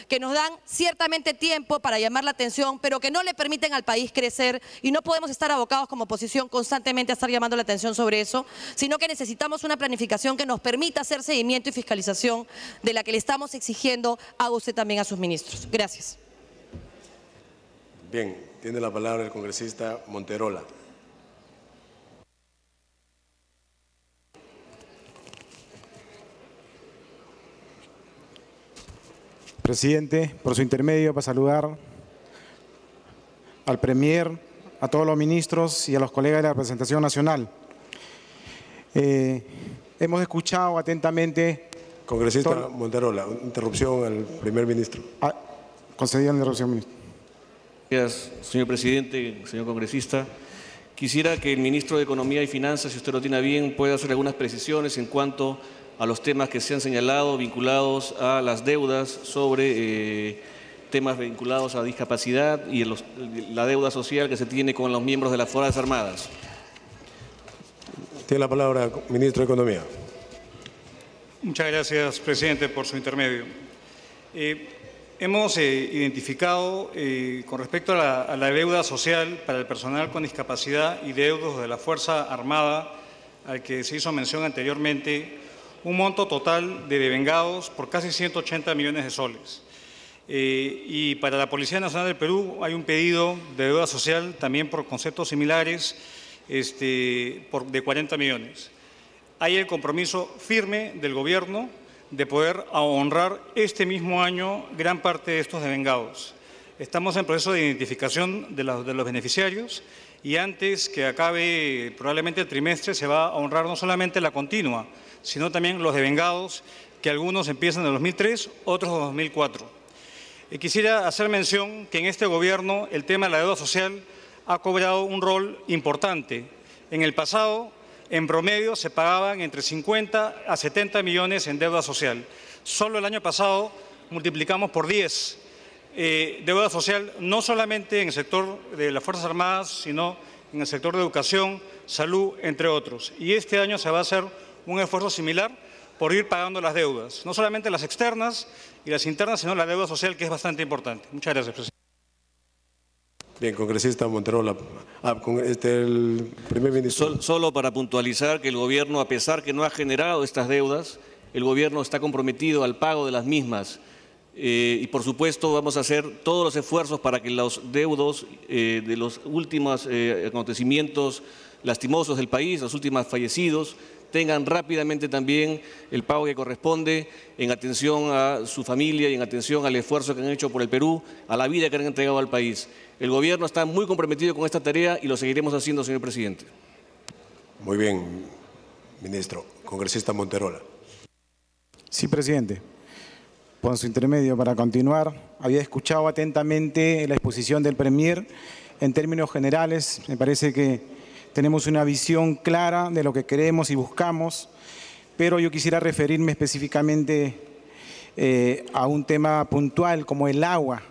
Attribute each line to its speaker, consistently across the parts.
Speaker 1: que nos dan ciertamente tiempo para llamar la atención, pero que no le permiten al país crecer, y no podemos estar abocados como oposición constantemente a estar llamando la atención sobre eso, sino que necesitamos una planificación que nos permita hacer seguimiento y fiscalización de la que le estamos exigiendo haga usted también a sus ministros. Gracias.
Speaker 2: Bien, tiene la palabra el congresista Monterola.
Speaker 3: Presidente, por su intermedio, para saludar al Premier, a todos los ministros y a los colegas de la representación nacional. Hemos escuchado atentamente…
Speaker 2: Congresista Monterola, interrupción al primer ministro.
Speaker 3: Concedida la interrupción, ministro.
Speaker 4: Gracias, señor presidente, señor congresista. Quisiera que el ministro de Economía y Finanzas, si usted lo tiene bien, pueda hacer algunas precisiones en cuanto a los temas que se han señalado vinculados a las deudas sobre temas vinculados a discapacidad y la deuda social que se tiene con los miembros de las Fuerzas Armadas.
Speaker 2: Tiene la palabra, ministro de Economía.
Speaker 5: Muchas gracias, presidente, por su intermedio. Hemos identificado con respecto a la deuda social para el personal con discapacidad y deudos de la Fuerza Armada, al que se hizo mención anteriormente, un monto total de devengados por casi 180 millones de soles. Y para la Policía Nacional del Perú hay un pedido de deuda social también por conceptos similares de 40 millones. Hay el compromiso firme del Gobierno de poder honrar este mismo año gran parte de estos devengados. Estamos en proceso de identificación de los beneficiarios y antes que acabe probablemente el trimestre se va a honrar no solamente la continua, sino también los devengados, que algunos empiezan en el 2003, otros en 2004. Quisiera hacer mención que en este gobierno el tema de la deuda social ha cobrado un rol importante. En el pasado, en promedio, se pagaban entre 50 a 70 millones en deuda social. Solo el año pasado multiplicamos por 10 deuda social, no solamente en el sector de las Fuerzas Armadas, sino en el sector de educación, salud, entre otros. Y este año se va a hacer un esfuerzo similar por ir pagando las deudas, no solamente las externas y las internas, sino la deuda social, que es bastante importante. Muchas gracias, presidente.
Speaker 2: Bien, congresista Monterola. El primer ministro.
Speaker 4: Solo para puntualizar que el Gobierno, a pesar que no ha generado estas deudas, el Gobierno está comprometido al pago de las mismas. Y por supuesto vamos a hacer todos los esfuerzos para que los deudos de los últimos acontecimientos lastimosos del país, los últimos fallecidos, tengan rápidamente también el pago que corresponde en atención a su familia y en atención al esfuerzo que han hecho por el Perú, a la vida que han entregado al país. El Gobierno está muy comprometido con esta tarea y lo seguiremos haciendo, señor presidente.
Speaker 2: Muy bien, ministro. Congresista Monterola.
Speaker 3: Sí, presidente. Por su intermedio, para continuar, había escuchado atentamente la exposición del Premier. En términos generales, me parece que tenemos una visión clara de lo que queremos y buscamos, pero yo quisiera referirme específicamente a un tema puntual como el agua.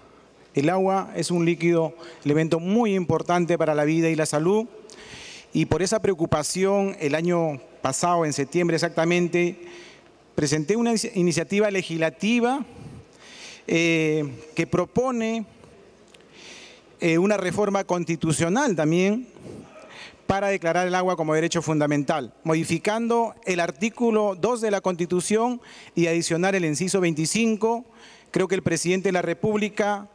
Speaker 3: El agua es un líquido, elemento muy importante para la vida y la salud, y por esa preocupación el año pasado, en septiembre exactamente, presenté una iniciativa legislativa que propone una reforma constitucional también para declarar el agua como derecho fundamental, modificando el artículo 2 de la Constitución y adicionar el inciso 25. Creo que el presidente de la República,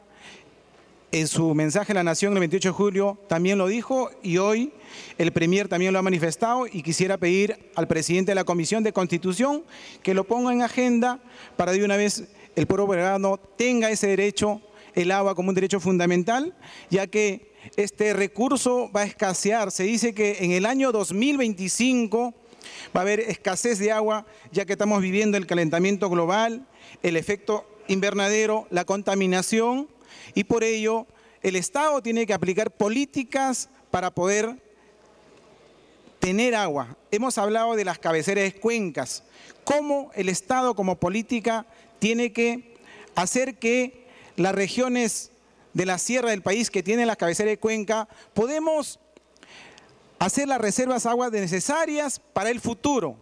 Speaker 3: en su mensaje a la Nación el 28 de julio, también lo dijo, y hoy el Premier también lo ha manifestado, y quisiera pedir al presidente de la Comisión de Constitución que lo ponga en agenda para de una vez el pueblo peruano tenga ese derecho, el agua como un derecho fundamental, ya que este recurso va a escasear. Se dice que en el año 2025 va a haber escasez de agua, ya que estamos viviendo el calentamiento global, el efecto invernadero, la contaminación, y por ello el Estado tiene que aplicar políticas para poder tener agua. Hemos hablado de las cabeceras de cuencas, cómo el Estado como política tiene que hacer que las regiones de la sierra del país que tienen las cabeceras de cuenca, podemos hacer las reservas de agua necesarias para el futuro.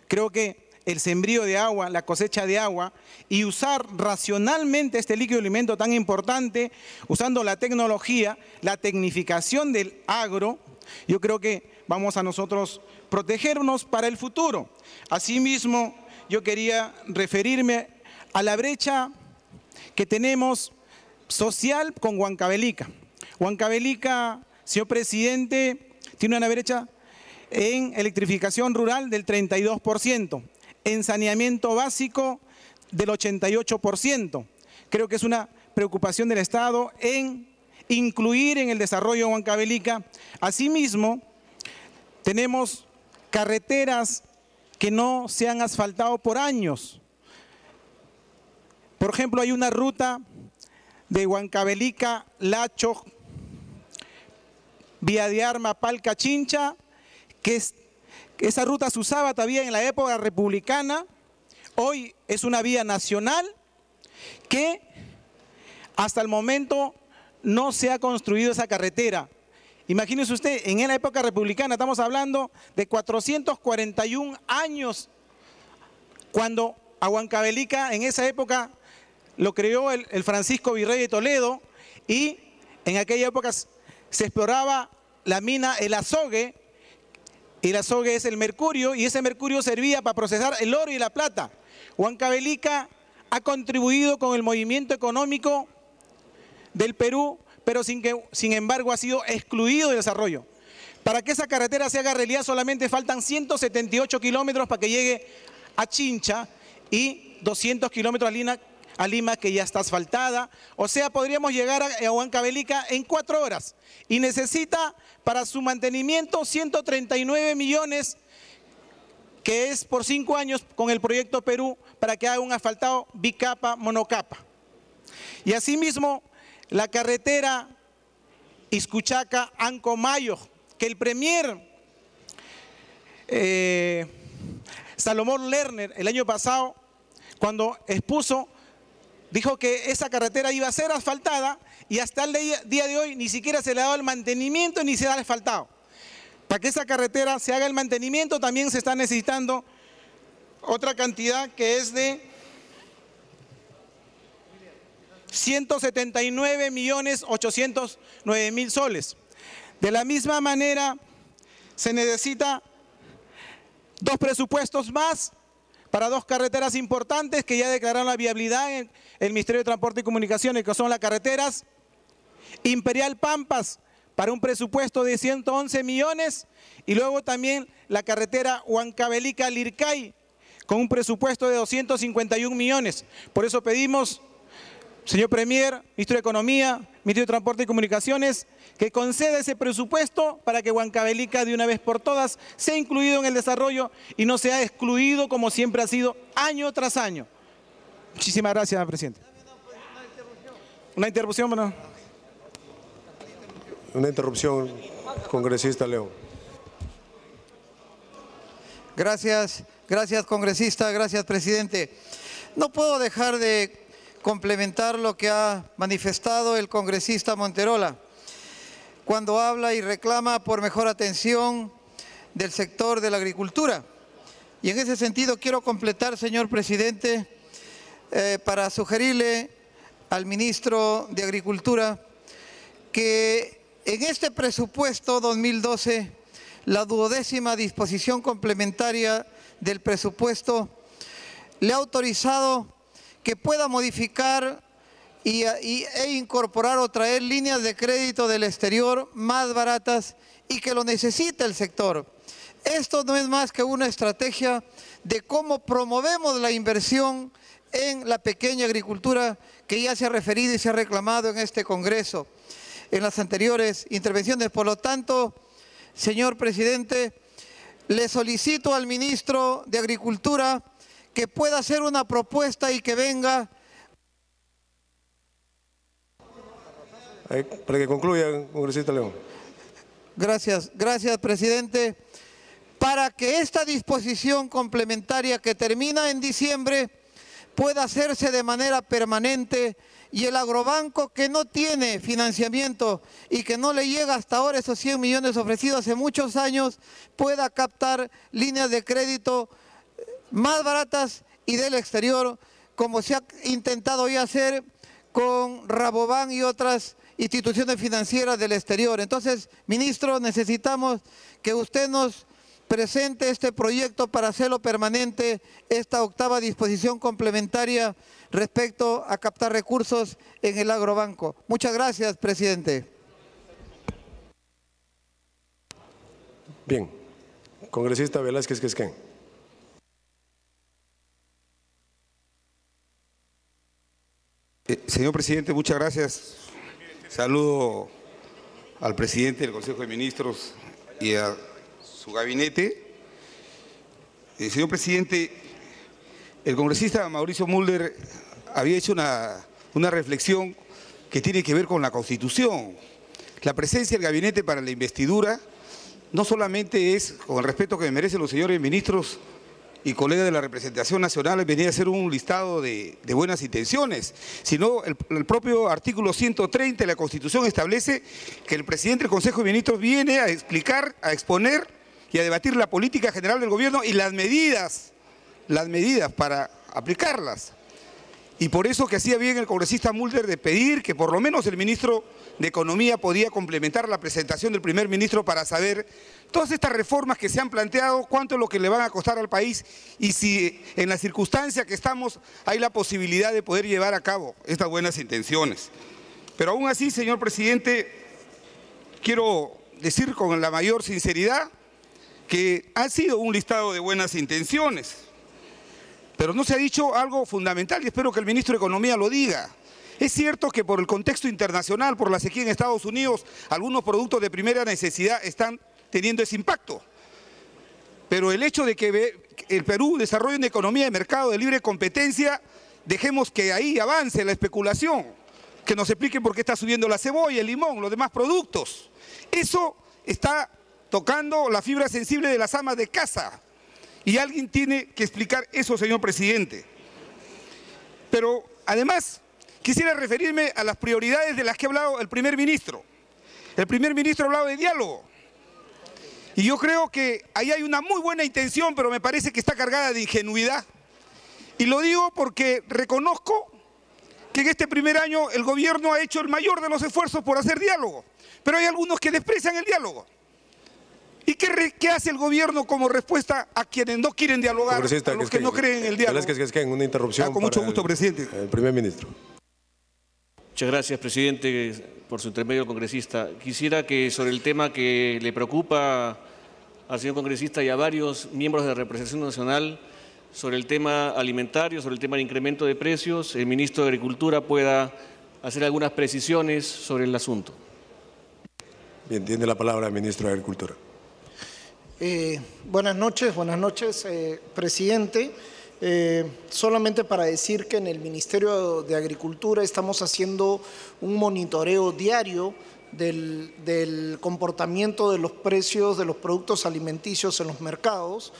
Speaker 3: Creo que el sembrío de agua, la cosecha de agua y usar racionalmente este líquido alimento tan importante, usando la tecnología, la tecnificación del agro, yo creo que vamos a nosotros protegernos para el futuro. Asimismo, yo quería referirme a la brecha que tenemos social con Huancavelica. Huancavelica, señor presidente, tiene una brecha en electrificación rural del 32%, en saneamiento básico del 88%. Creo que es una preocupación del Estado en incluir en el desarrollo de Huancavelica. Asimismo, tenemos carreteras que no se han asfaltado por años. Por ejemplo, hay una ruta de Huancavelica, Lacho, Vía de Arma, Palca, Chincha, que esa ruta se usaba todavía en la época republicana. Hoy es una vía nacional que hasta el momento no se ha construido esa carretera. Imagínese usted, en la época republicana estamos hablando de 441 años, cuando a Huancavelica en esa época lo creó el Francisco Virrey de Toledo, y en aquella época se exploraba la mina El Azogue. El azogue es el mercurio, y ese mercurio servía para procesar el oro y la plata. Huancavelica ha contribuido con el movimiento económico del Perú, pero sin embargo ha sido excluido del desarrollo. Para que esa carretera se haga realidad solamente faltan 178 kilómetros para que llegue a Chincha y 200 kilómetros a Lima, que ya está asfaltada. O sea, podríamos llegar a Huancavelica en 4 horas, y necesita para su mantenimiento 139 millones, que es por 5 años con el proyecto Perú, para que haga un asfaltado bicapa, monocapa. Y asimismo, la carretera Iscuchaca-Ancomayo, que el premier Salomón Lerner el año pasado, cuando expuso, dijo que esa carretera iba a ser asfaltada, y hasta el día de hoy ni siquiera se le ha dado el mantenimiento ni se ha asfaltado. Para que esa carretera se haga el mantenimiento también se está necesitando otra cantidad, que es de 179.809.000 soles. De la misma manera, se necesita 2 presupuestos más para 2 carreteras importantes que ya declararon la viabilidad en el Ministerio de Transporte y Comunicaciones, que son las carreteras Imperial Pampas, para un presupuesto de 111 millones, y luego también la carretera Huancavelica-Lircay, con un presupuesto de 251 millones. Por eso pedimos, señor Premier, Ministro de Economía, Ministro de Transporte y Comunicaciones, que conceda ese presupuesto para que Huancavelica de una vez por todas sea incluido en el desarrollo y no sea excluido como siempre ha sido año tras año. Muchísimas gracias, presidente. Una interrupción, bueno.
Speaker 2: Una interrupción, congresista León.
Speaker 6: Gracias, congresista, gracias, presidente. No puedo dejar de complementar lo que ha manifestado el congresista Monterola cuando habla y reclama por mejor atención del sector de la agricultura. Y en ese sentido quiero completar, señor presidente, para sugerirle al ministro de Agricultura que en este presupuesto 2012, la 12ª disposición complementaria del presupuesto le ha autorizado que pueda modificar e incorporar o traer líneas de crédito del exterior más baratas y que lo necesita el sector. Esto no es más que una estrategia de cómo promovemos la inversión en la pequeña agricultura, que ya se ha referido y se ha reclamado en este Congreso en las anteriores intervenciones. Por lo tanto, señor presidente, le solicito al ministro de Agricultura que pueda hacer una propuesta y que venga.
Speaker 2: Para que concluya, congresista León.
Speaker 6: Gracias, presidente. Para que esta disposición complementaria que termina en diciembre pueda hacerse de manera permanente, y el agrobanco, que no tiene financiamiento y que no le llega hasta ahora esos 100 millones ofrecidos hace muchos años, pueda captar líneas de crédito más baratas y del exterior, como se ha intentado ya hacer con Rabobank y otras instituciones financieras del exterior. Entonces, ministro, necesitamos que usted nos presente este proyecto para hacerlo permanente, esta octava disposición complementaria respecto a captar recursos en el agrobanco. Muchas gracias, presidente.
Speaker 2: Bien. Congresista Velázquez Quezquén.
Speaker 7: Señor presidente, muchas gracias. Saludo al presidente del Consejo de Ministros y a su gabinete. Señor presidente, el congresista Mauricio Mulder había hecho una reflexión que tiene que ver con la Constitución. La presencia del gabinete para la investidura no solamente es, con el respeto que merecen los señores ministros y colegas de la representación nacional, venía a ser un listado de buenas intenciones, sino el propio artículo 130 de la Constitución establece que el presidente del Consejo de Ministros viene a explicar, a exponer y a debatir la política general del gobierno y las medidas para aplicarlas. Y por eso que hacía bien el congresista Mulder de pedir que por lo menos el ministro de Economía podía complementar la presentación del primer ministro para saber todas estas reformas que se han planteado, cuánto es lo que le van a costar al país y si en la circunstancia que estamos hay la posibilidad de poder llevar a cabo estas buenas intenciones. Pero aún así, señor presidente, quiero decir con la mayor sinceridad que ha sido un listado de buenas intenciones. Pero no se ha dicho algo fundamental y espero que el ministro de Economía lo diga. Es cierto que por el contexto internacional, por la sequía en Estados Unidos, algunos productos de primera necesidad están teniendo ese impacto. Pero el hecho de que el Perú desarrolle una economía de mercado de libre competencia, dejemos que ahí avance la especulación, que nos expliquen por qué está subiendo la cebolla, el limón, los demás productos. Eso está tocando la fibra sensible de las amas de casa. Y alguien tiene que explicar eso, señor presidente. Pero además, quisiera referirme a las prioridades de las que ha hablado el primer ministro. El primer ministro ha hablado de diálogo. Y yo creo que ahí hay una muy buena intención, pero me parece que está cargada de ingenuidad. Y lo digo porque reconozco que en este primer año el gobierno ha hecho el mayor de los esfuerzos por hacer diálogo. Pero hay algunos que desprecian el diálogo. ¿Y qué hace el gobierno como respuesta a quienes no quieren dialogar, a los que no creen en el diálogo?
Speaker 2: Velázquez Quezquén, una interrupción.
Speaker 7: Con mucho gusto, presidente.
Speaker 2: El primer ministro.
Speaker 4: Muchas gracias, presidente, por su intermedio, congresista. Quisiera que sobre el tema que le preocupa al señor congresista y a varios miembros de la representación nacional, sobre el tema alimentario, sobre el tema del incremento de precios, el ministro de Agricultura pueda hacer algunas precisiones sobre el asunto.
Speaker 2: Bien, tiene la palabra el ministro de Agricultura.
Speaker 8: Buenas noches, presidente. Solamente para decir que en el Ministerio de Agricultura estamos haciendo un monitoreo diario del comportamiento de los precios de los productos alimenticios en los mercados.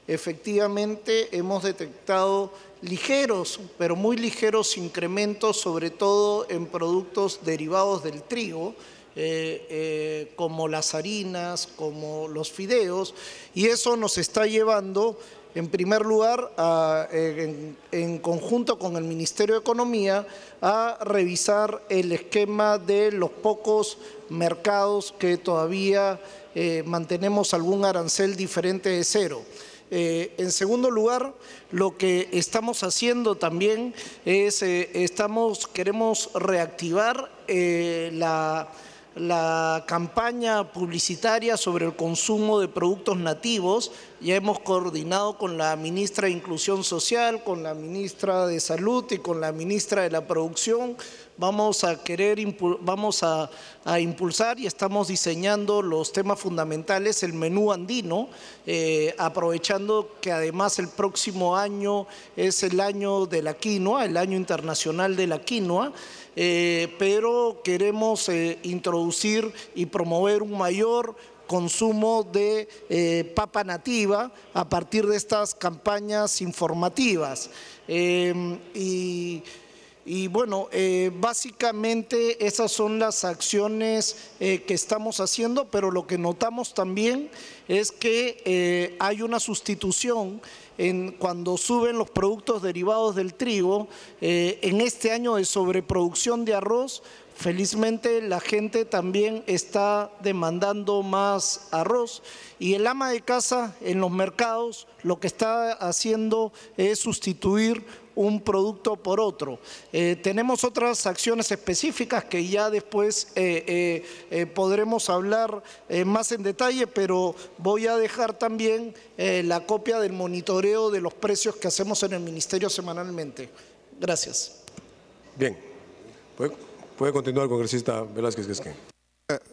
Speaker 8: Efectivamente, hemos detectado ligeros, pero muy ligeros incrementos, sobre todo en productos derivados del trigo, como las harinas, como los fideos, y eso nos está llevando, en primer lugar, en conjunto con el Ministerio de Economía, a revisar el esquema de los pocos mercados que todavía mantenemos algún arancel diferente de cero. En segundo lugar, lo que estamos haciendo también es, queremos reactivar la campaña publicitaria sobre el consumo de productos nativos. Ya hemos coordinado con la ministra de Inclusión Social, con la ministra de Salud y con la ministra de la Producción. Vamos a impulsar y estamos diseñando los temas fundamentales, el menú andino, aprovechando que además el próximo año es el año de la quinoa, el año internacional de la quinoa. Pero queremos introducir y promover un mayor consumo de papa nativa a partir de estas campañas informativas. Y bueno, básicamente esas son las acciones que estamos haciendo, pero lo que notamos también es que hay una sustitución cuando suben los productos derivados del trigo, en este año de sobreproducción de arroz, felizmente la gente también está demandando más arroz y el ama de casa en los mercados lo que está haciendo es sustituir un producto por otro. Tenemos otras acciones específicas que ya después podremos hablar más en detalle, pero voy a dejar también la copia del monitoreo de los precios que hacemos en el Ministerio semanalmente. Gracias.
Speaker 2: Bien. Puede continuar, congresista Velázquez Quesquén.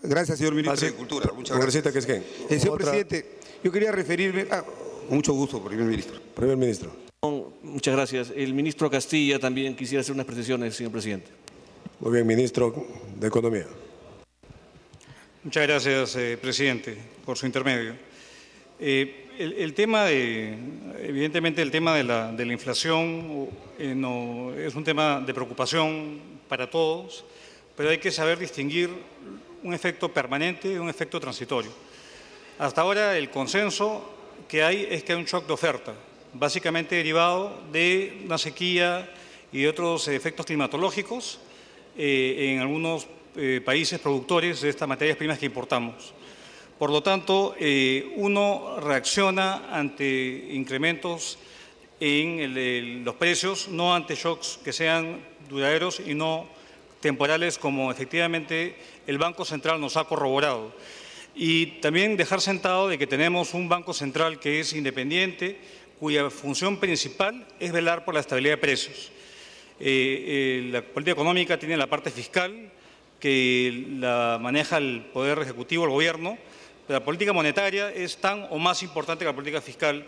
Speaker 7: Gracias, señor ministro de Cultura. Muchas
Speaker 2: congresista
Speaker 7: gracias.
Speaker 2: Quesquén.
Speaker 7: Señor presidente, yo quería referirme... mucho gusto, primer ministro.
Speaker 2: Primer ministro.
Speaker 4: Muchas gracias. El ministro Castilla también quisiera hacer unas precisiones, señor presidente.
Speaker 2: Muy bien, ministro de Economía.
Speaker 5: Muchas gracias, presidente, por su intermedio. Evidentemente el tema de la inflación es un tema de preocupación para todos, pero hay que saber distinguir un efecto permanente de un efecto transitorio. Hasta ahora el consenso que hay es que hay un shock de oferta, básicamente derivado de una sequía y de otros efectos climatológicos en algunos países productores de estas materias primas que importamos. Por lo tanto, uno reacciona ante incrementos en los precios, no ante shocks que sean duraderos y no temporales, como efectivamente el Banco Central nos ha corroborado. Y también dejar sentado de que tenemos un Banco Central que es independiente, cuya función principal es velar por la estabilidad de precios. La política económica tiene la parte fiscal, que la maneja el Poder Ejecutivo, el Gobierno, pero la política monetaria es tan o más importante que la política fiscal.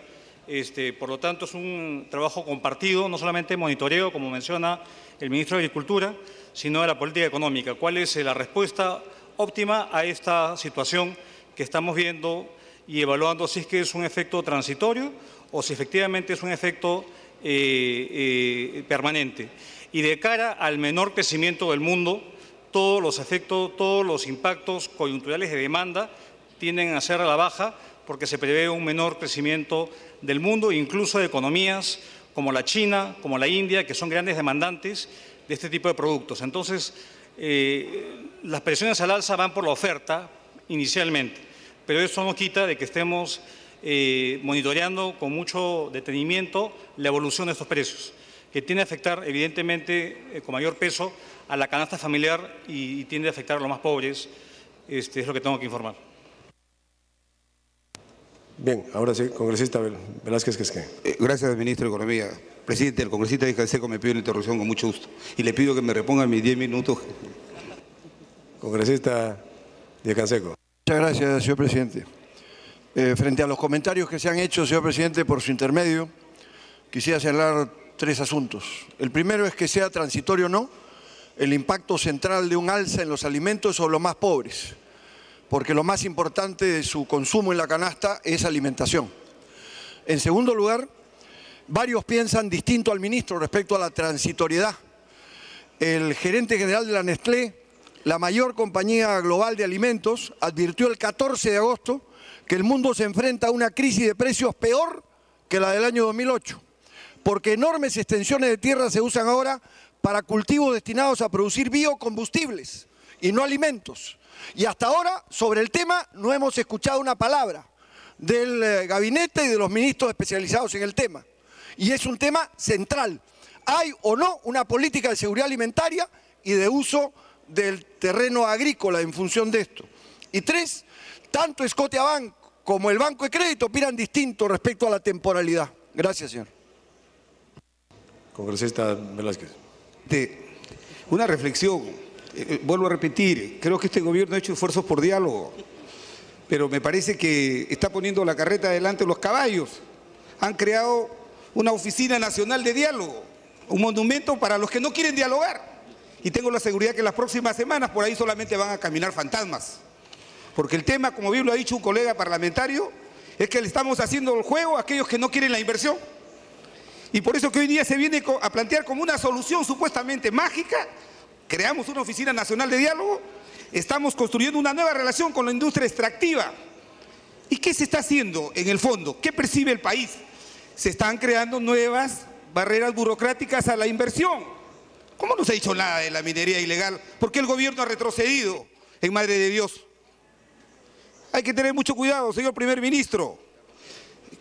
Speaker 5: Por lo tanto, es un trabajo compartido, no solamente monitoreo, como menciona el ministro de Agricultura, sino de la política económica. ¿Cuál es la respuesta óptima a esta situación que estamos viendo y evaluando si es que es un efecto transitorio o si efectivamente es un efecto permanente? Y de cara al menor crecimiento del mundo, todos los efectos, todos los impactos coyunturales de demanda tienden a ser a la baja porque se prevé un menor crecimiento del mundo, incluso de economías como la China, como la India, que son grandes demandantes de este tipo de productos. Entonces, las presiones al alza van por la oferta inicialmente, pero eso no quita de que estemos monitoreando con mucho detenimiento la evolución de estos precios, que tiende a afectar evidentemente con mayor peso a la canasta familiar y tiende a afectar a los más pobres. Es lo que tengo que informar.
Speaker 2: Bien, ahora sí, congresista Velázquez Quesquén.
Speaker 7: Gracias, ministro de Economía. Presidente, el congresista de Canseco me pide una interrupción con mucho gusto y le pido que me repongan mis 10 minutos.
Speaker 2: Congresista de Canseco.
Speaker 9: Muchas gracias, señor presidente. Frente a los comentarios que se han hecho, señor presidente, por su intermedio, quisiera señalar 3 asuntos. El primero es que sea transitorio o no, el impacto central de un alza en los alimentos sobre los más pobres, porque lo más importante de su consumo en la canasta es alimentación. En segundo lugar, varios piensan distinto al ministro respecto a la transitoriedad. El gerente general de la Nestlé, la mayor compañía global de alimentos, advirtió el 14 de agosto que el mundo se enfrenta a una crisis de precios peor que la del año 2008, porque enormes extensiones de tierra se usan ahora para cultivos destinados a producir biocombustibles y no alimentos. Y hasta ahora, sobre el tema, no hemos escuchado una palabra del gabinete y de los ministros especializados en el tema. Y es un tema central. ¿Hay o no una política de seguridad alimentaria y de uso del terreno agrícola en función de esto? Y 3, tanto Scotiabank como el Banco de Crédito opinan distinto respecto a la temporalidad. Gracias, señor.
Speaker 2: Congresista Velázquez.
Speaker 7: Una reflexión. Vuelvo a repetir, creo que este gobierno ha hecho esfuerzos por diálogo, pero me parece que está poniendo la carreta delante de los caballos. Han creado una oficina nacional de diálogo, un monumento para los que no quieren dialogar. Y tengo la seguridad que en las próximas semanas por ahí solamente van a caminar fantasmas. Porque el tema, como bien lo ha dicho un colega parlamentario, es que le estamos haciendo el juego a aquellos que no quieren la inversión. Y por eso que hoy día se viene a plantear como una solución supuestamente mágica. Creamos una oficina nacional de diálogo, estamos construyendo una nueva relación con la industria extractiva. ¿Y qué se está haciendo en el fondo? ¿Qué percibe el país? se están creando nuevas barreras burocráticas a la inversión. ¿Cómo no se ha dicho nada de la minería ilegal? ¿Por qué el gobierno ha retrocedido en Madre de Dios? Hay que tener mucho cuidado, señor primer ministro.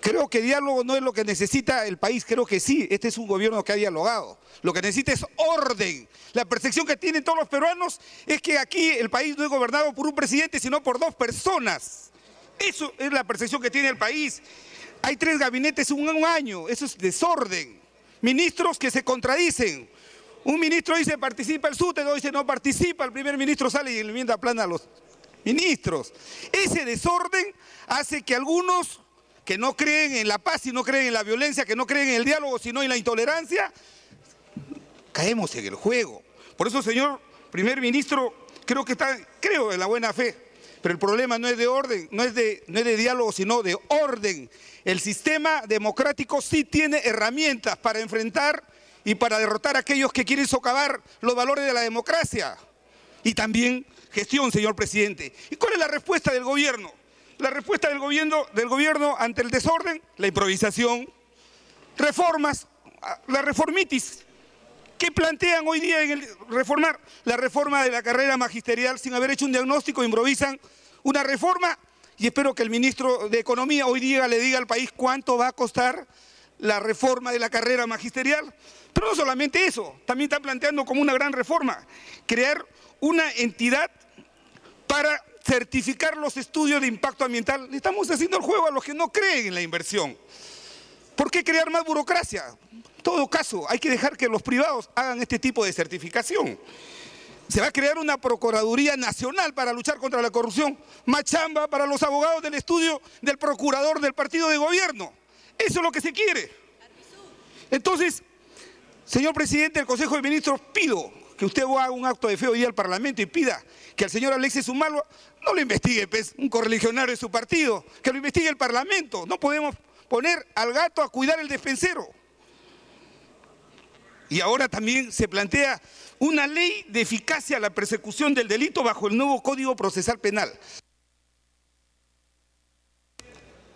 Speaker 7: Creo que diálogo no es lo que necesita el país, creo que sí, este es un gobierno que ha dialogado. Lo que necesita es orden. La percepción que tienen todos los peruanos es que aquí el país no es gobernado por un presidente, sino por 2 personas. Eso es la percepción que tiene el país. Hay 3 gabinetes en un año, eso es desorden. Ministros que se contradicen. Un ministro dice participa el SUTE, otro dice no participa, el primer ministro sale y enmienda plana a los ministros. Ese desorden hace que algunos que no creen en la paz y no creen en la violencia, que no creen en el diálogo, sino en la intolerancia, caemos en el juego. Por eso, señor primer ministro, creo en la buena fe, pero el problema no es de orden, no es de diálogo, sino de orden. El sistema democrático sí tiene herramientas para enfrentar y para derrotar a aquellos que quieren socavar los valores de la democracia. Y también gestión, señor presidente. ¿Y cuál es la respuesta del gobierno? La respuesta del gobierno ante el desorden, la improvisación, reformas, la reformitis. ¿Qué plantean hoy día en reformar? La reforma de la carrera magisterial sin haber hecho un diagnóstico, improvisan una reforma y espero que el ministro de Economía hoy día le diga al país cuánto va a costar la reforma de la carrera magisterial. Pero no solamente eso, también están planteando como una gran reforma, crear una entidad para certificar los estudios de impacto ambiental. Le estamos haciendo el juego a los que no creen en la inversión. ¿Por qué crear más burocracia? En todo caso, hay que dejar que los privados hagan este tipo de certificación. Se va a crear una Procuraduría Nacional para luchar contra la corrupción. Más chamba para los abogados del estudio del procurador del partido de gobierno. Eso es lo que se quiere. Entonces, señor presidente del Consejo de Ministros, pido que usted haga un acto de fe hoy día al Parlamento y pida que al señor Alexis Humala no lo investigue un correligionario de su partido, que lo investigue el Parlamento. No podemos poner al gato a cuidar el despensero. Y ahora también se plantea una ley de eficacia a la persecución del delito bajo el nuevo Código Procesal Penal.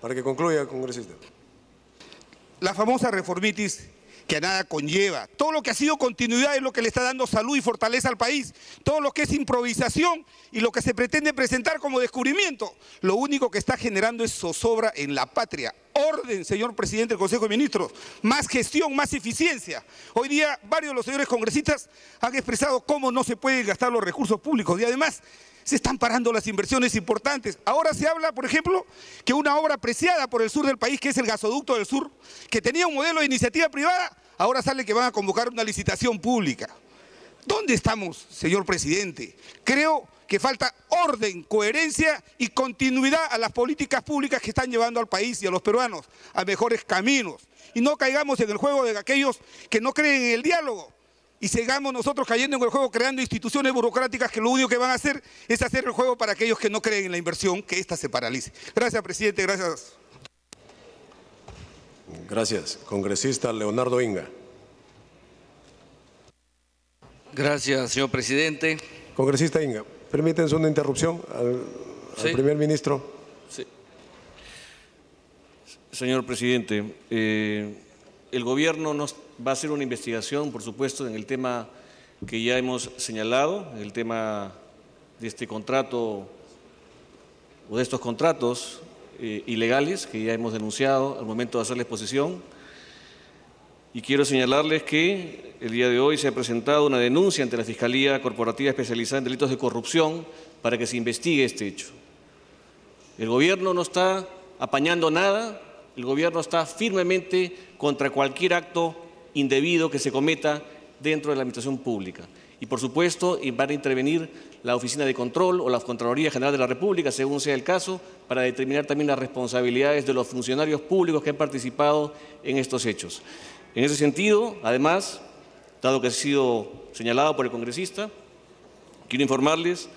Speaker 2: Para que concluya, congresista.
Speaker 7: La famosa reformitis que a nada conlleva. Todo lo que ha sido continuidad es lo que le está dando salud y fortaleza al país. Todo lo que es improvisación y lo que se pretende presentar como descubrimiento, lo único que está generando es zozobra en la patria. Orden, señor presidente del Consejo de Ministros, más gestión, más eficiencia. Hoy día varios de los señores congresistas han expresado cómo no se pueden gastar los recursos públicos y además se están parando las inversiones importantes. Ahora se habla, por ejemplo, que una obra apreciada por el sur del país, que es el gasoducto del sur, que tenía un modelo de iniciativa privada, ahora sale que van a convocar una licitación pública. ¿Dónde estamos, señor presidente? Creo que falta orden, coherencia y continuidad a las políticas públicas que están llevando al país y a los peruanos a mejores caminos. Y no caigamos en el juego de aquellos que no creen en el diálogo. Y sigamos nosotros cayendo en el juego creando instituciones burocráticas que lo único que van a hacer es hacer el juego para aquellos que no creen en la inversión, que ésta se paralice. Gracias, presidente, gracias.
Speaker 2: Gracias. Congresista Leonardo Inga.
Speaker 10: Gracias, señor presidente.
Speaker 2: Congresista Inga, permítanse una interrupción al primer ministro.
Speaker 4: Sí. Señor presidente, el gobierno va a hacer una investigación, por supuesto, en el tema que ya hemos señalado, en el tema de este contrato o de estos contratos ilegales que ya hemos denunciado al momento de hacer la exposición. Y quiero señalarles que el día de hoy se ha presentado una denuncia ante la Fiscalía Corporativa Especializada en Delitos de Corrupción para que se investigue este hecho. El gobierno no está apañando nada, el gobierno está firmemente contra cualquier acto indebido que se cometa dentro de la administración pública. Y por supuesto van a intervenir la Oficina de Control o la Contraloría General de la República, según sea el caso, para determinar también las responsabilidades de los funcionarios públicos que han participado en estos hechos. En ese sentido, además, dado que ha sido señalado por el congresista, quiero informarles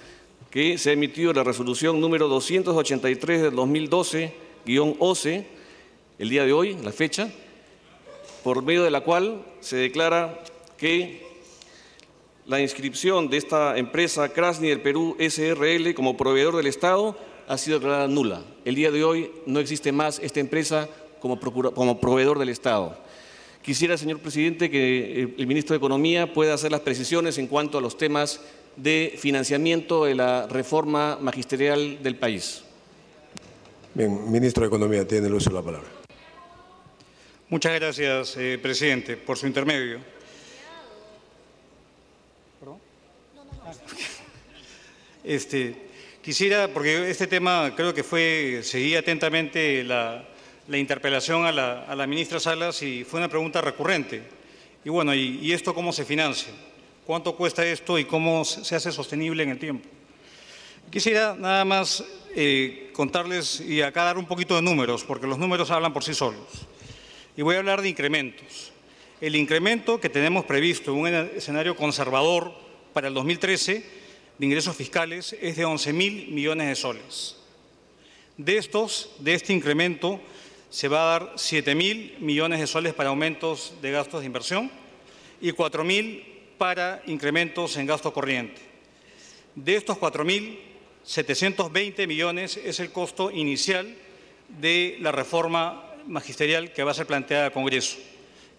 Speaker 4: que se ha emitido la resolución número 283 del 2012-OCE, el día de hoy, la fecha, por medio de la cual se declara que la inscripción de esta empresa Krasny del Perú SRL como proveedor del Estado ha sido declarada nula. El día de hoy no existe más esta empresa como proveedor del Estado. Quisiera, señor presidente, que el ministro de Economía pueda hacer las precisiones en cuanto a los temas de financiamiento de la reforma magisterial del país.
Speaker 2: Bien, ministro de Economía, tiene el uso de la palabra.
Speaker 5: Muchas gracias, presidente, por su intermedio. Quisiera, porque este tema creo que seguí atentamente la interpelación a la ministra Salas y fue una pregunta recurrente. Y bueno, ¿y esto cómo se financia? ¿Cuánto cuesta esto y cómo se hace sostenible en el tiempo? Quisiera nada más contarles y acá dar un poquito de números, porque los números hablan por sí solos. Y voy a hablar de incrementos. El incremento que tenemos previsto en un escenario conservador para el 2013 de ingresos fiscales es de 11.000 millones de soles. De este incremento se va a dar 7.000 millones de soles para aumentos de gastos de inversión y 4.000 para incrementos en gasto corriente. De estos 4.000, 720 millones es el costo inicial de la reforma magisterial que va a ser planteada al Congreso,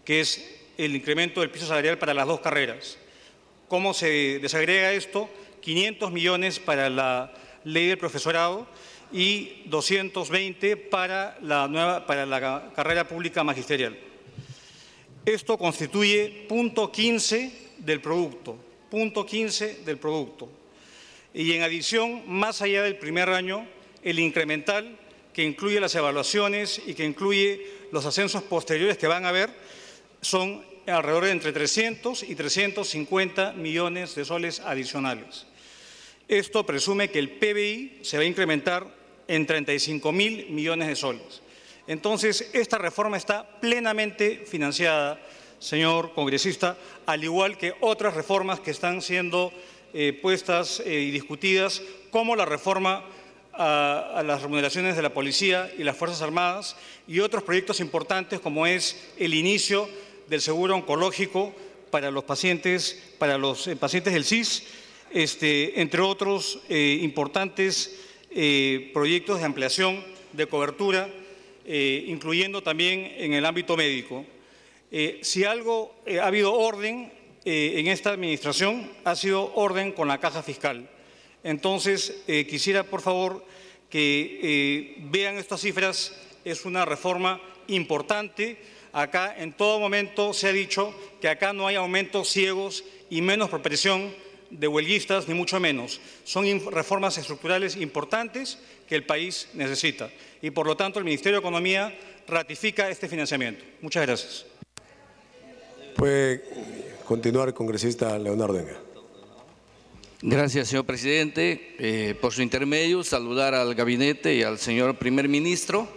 Speaker 5: que es el incremento del piso salarial para las dos carreras. ¿Cómo se desagrega esto? 500 millones para la ley del profesorado y 220 para la carrera pública magisterial. Esto constituye 0.15 del producto, 0.15 del producto. Y en adición, más allá del primer año, el incremental, que incluye las evaluaciones y que incluye los ascensos posteriores que van a haber, son alrededor de entre 300 y 350 millones de soles adicionales. Esto presume que el PBI se va a incrementar en 35.000 millones de soles. Entonces, esta reforma está plenamente financiada, señor congresista, al igual que otras reformas que están siendo puestas y discutidas, como la reforma a las remuneraciones de la policía y las Fuerzas Armadas y otros proyectos importantes como es el inicio del seguro oncológico para los pacientes del CIS, entre otros importantes proyectos de ampliación de cobertura, incluyendo también en el ámbito médico. Si algo ha habido orden en esta administración, ha sido orden con la caja fiscal. Entonces, quisiera, por favor, que vean estas cifras. Es una reforma importante. Acá, en todo momento, se ha dicho que acá no hay aumentos ciegos y menos por presión de huelguistas, ni mucho menos. Son reformas estructurales importantes que el país necesita. Y, por lo tanto, el Ministerio de Economía ratifica este financiamiento. Muchas gracias.
Speaker 2: Puede continuar, congresista Leonardo Enga.
Speaker 10: Gracias, señor presidente. Por su intermedio, saludar al gabinete y al señor primer ministro,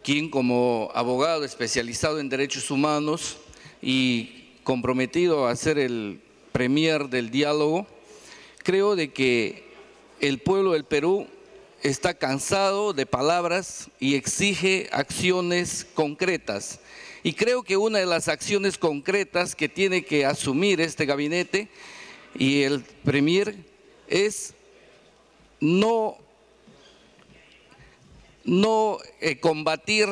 Speaker 10: quien como abogado especializado en derechos humanos y comprometido a ser el premier del diálogo, creo de que el pueblo del Perú está cansado de palabras y exige acciones concretas. Y creo que una de las acciones concretas que tiene que asumir este gabinete y el premier es no combatir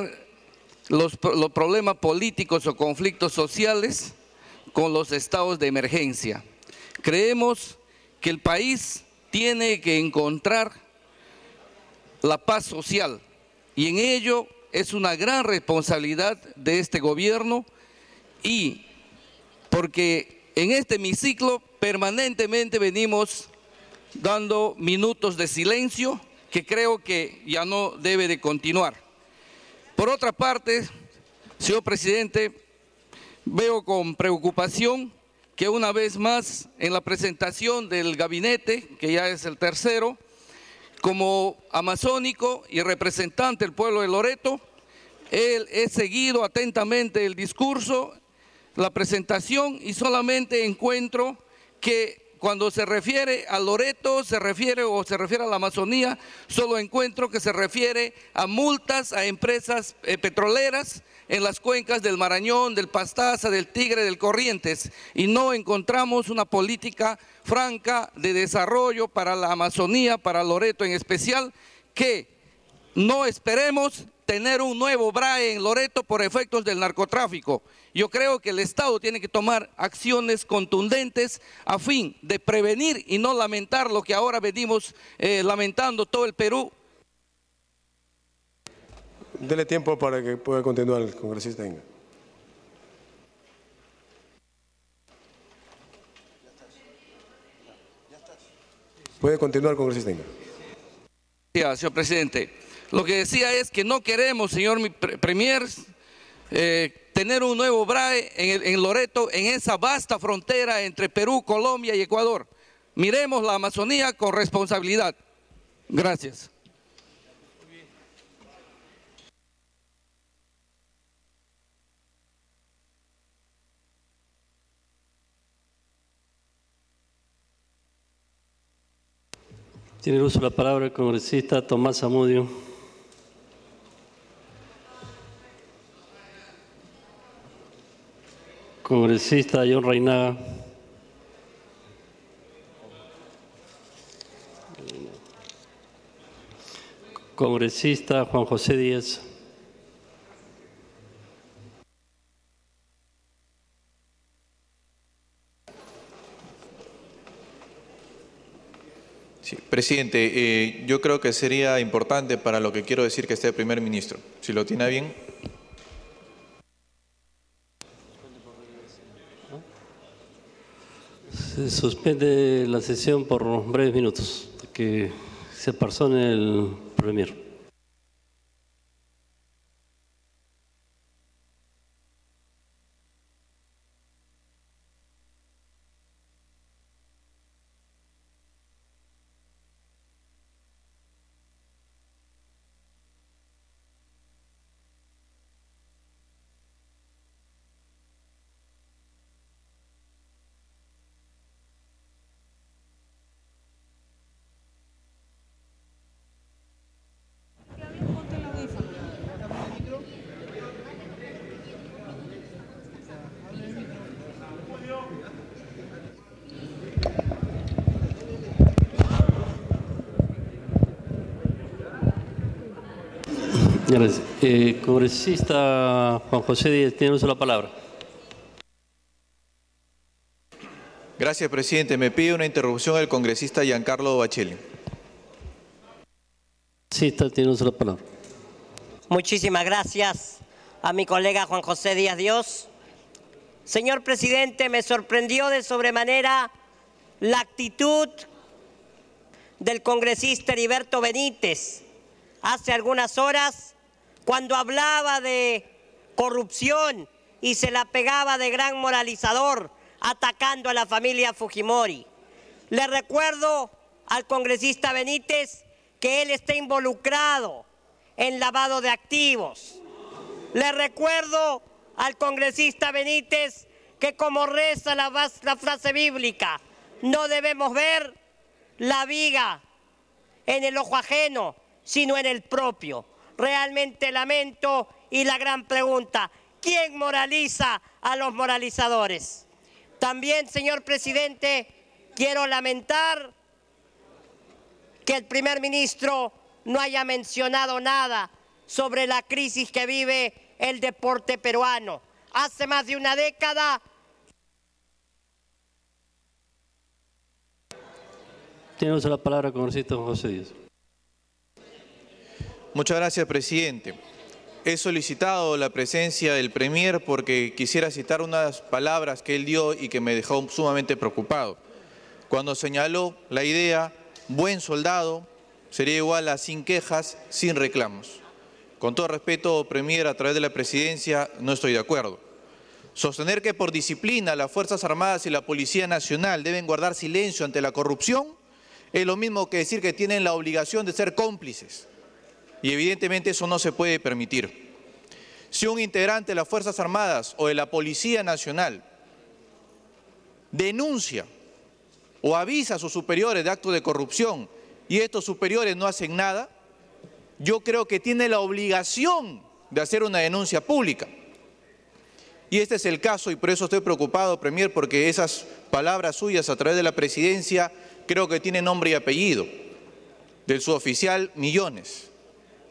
Speaker 10: los problemas políticos o conflictos sociales con los estados de emergencia. Creemos que el país tiene que encontrar la paz social y en ello es una gran responsabilidad de este gobierno, y porque en este hemiciclo permanentemente venimos dando minutos de silencio que creo que ya no debe de continuar. Por otra parte, señor presidente, veo con preocupación que una vez más en la presentación del gabinete, que ya es el tercero, como amazónico y representante del pueblo de Loreto, he seguido atentamente el discurso, la presentación, y solamente encuentro que cuando se refiere a Loreto, se refiere a la Amazonía, solo encuentro que se refiere a multas a empresas petroleras en las cuencas del Marañón, del Pastaza, del Tigre, del Corrientes, y no encontramos una política franca de desarrollo para la Amazonía, para Loreto en especial, que no esperemos tener un nuevo BRAE en Loreto por efectos del narcotráfico. Yo creo que el Estado tiene que tomar acciones contundentes a fin de prevenir y no lamentar lo que ahora venimos lamentando todo el Perú.
Speaker 2: Dele tiempo para que pueda continuar el congresista Inga. Puede continuar, congresista Inga.
Speaker 10: Gracias, señor presidente. Lo que decía es que no queremos, señor Premier, tener un nuevo BRAE en Loreto, en esa vasta frontera entre Perú, Colombia y Ecuador. Miremos la Amazonía con responsabilidad. Gracias.
Speaker 11: Tiene el uso de la palabra el congresista Tomás Zamudio. Congresista John Reinaga. Congresista Juan José Díaz.
Speaker 12: Sí, presidente, yo creo que sería importante para lo que quiero decir que esté el primer ministro. Si lo tiene bien.
Speaker 11: Se suspende la sesión por breves minutos, que se persone el premier. Gracias. Congresista Juan José Díaz, tiene uso de la palabra.
Speaker 12: Gracias, presidente. Me pide una interrupción el congresista Giancarlo Bacelli.
Speaker 11: Sí, tiene uso de la palabra.
Speaker 13: Muchísimas gracias a mi colega Juan José Díaz Dios. Señor presidente, me sorprendió de sobremanera la actitud del congresista Heriberto Benítez hace algunas horas, cuando hablaba de corrupción y se la pegaba de gran moralizador, atacando a la familia Fujimori. Le recuerdo al congresista Benítez que él está involucrado en lavado de activos. Le recuerdo al congresista Benítez que, como reza la frase bíblica, no debemos ver la viga en el ojo ajeno, sino en el propio. Realmente lamento, y la gran pregunta, ¿quién moraliza a los moralizadores? También, señor presidente, quiero lamentar que el primer ministro no haya mencionado nada sobre la crisis que vive el deporte peruano. Hace más de una década.
Speaker 11: Tiene uso de la palabra el congresista Juan José Díaz.
Speaker 12: Muchas gracias, presidente. He solicitado la presencia del premier porque quisiera citar unas palabras que él dio y que me dejó sumamente preocupado. Cuando señaló la idea, buen soldado sería igual a sin quejas, sin reclamos. Con todo respeto, premier, a través de la presidencia, no estoy de acuerdo. Sostener que por disciplina las Fuerzas Armadas y la Policía Nacional deben guardar silencio ante la corrupción es lo mismo que decir que tienen la obligación de ser cómplices. Y evidentemente eso no se puede permitir. Si un integrante de las Fuerzas Armadas o de la Policía Nacional denuncia o avisa a sus superiores de actos de corrupción y estos superiores no hacen nada, yo creo que tiene la obligación de hacer una denuncia pública. Y este es el caso, y por eso estoy preocupado, premier, porque esas palabras suyas a través de la presidencia creo que tienen nombre y apellido del suboficial Millones,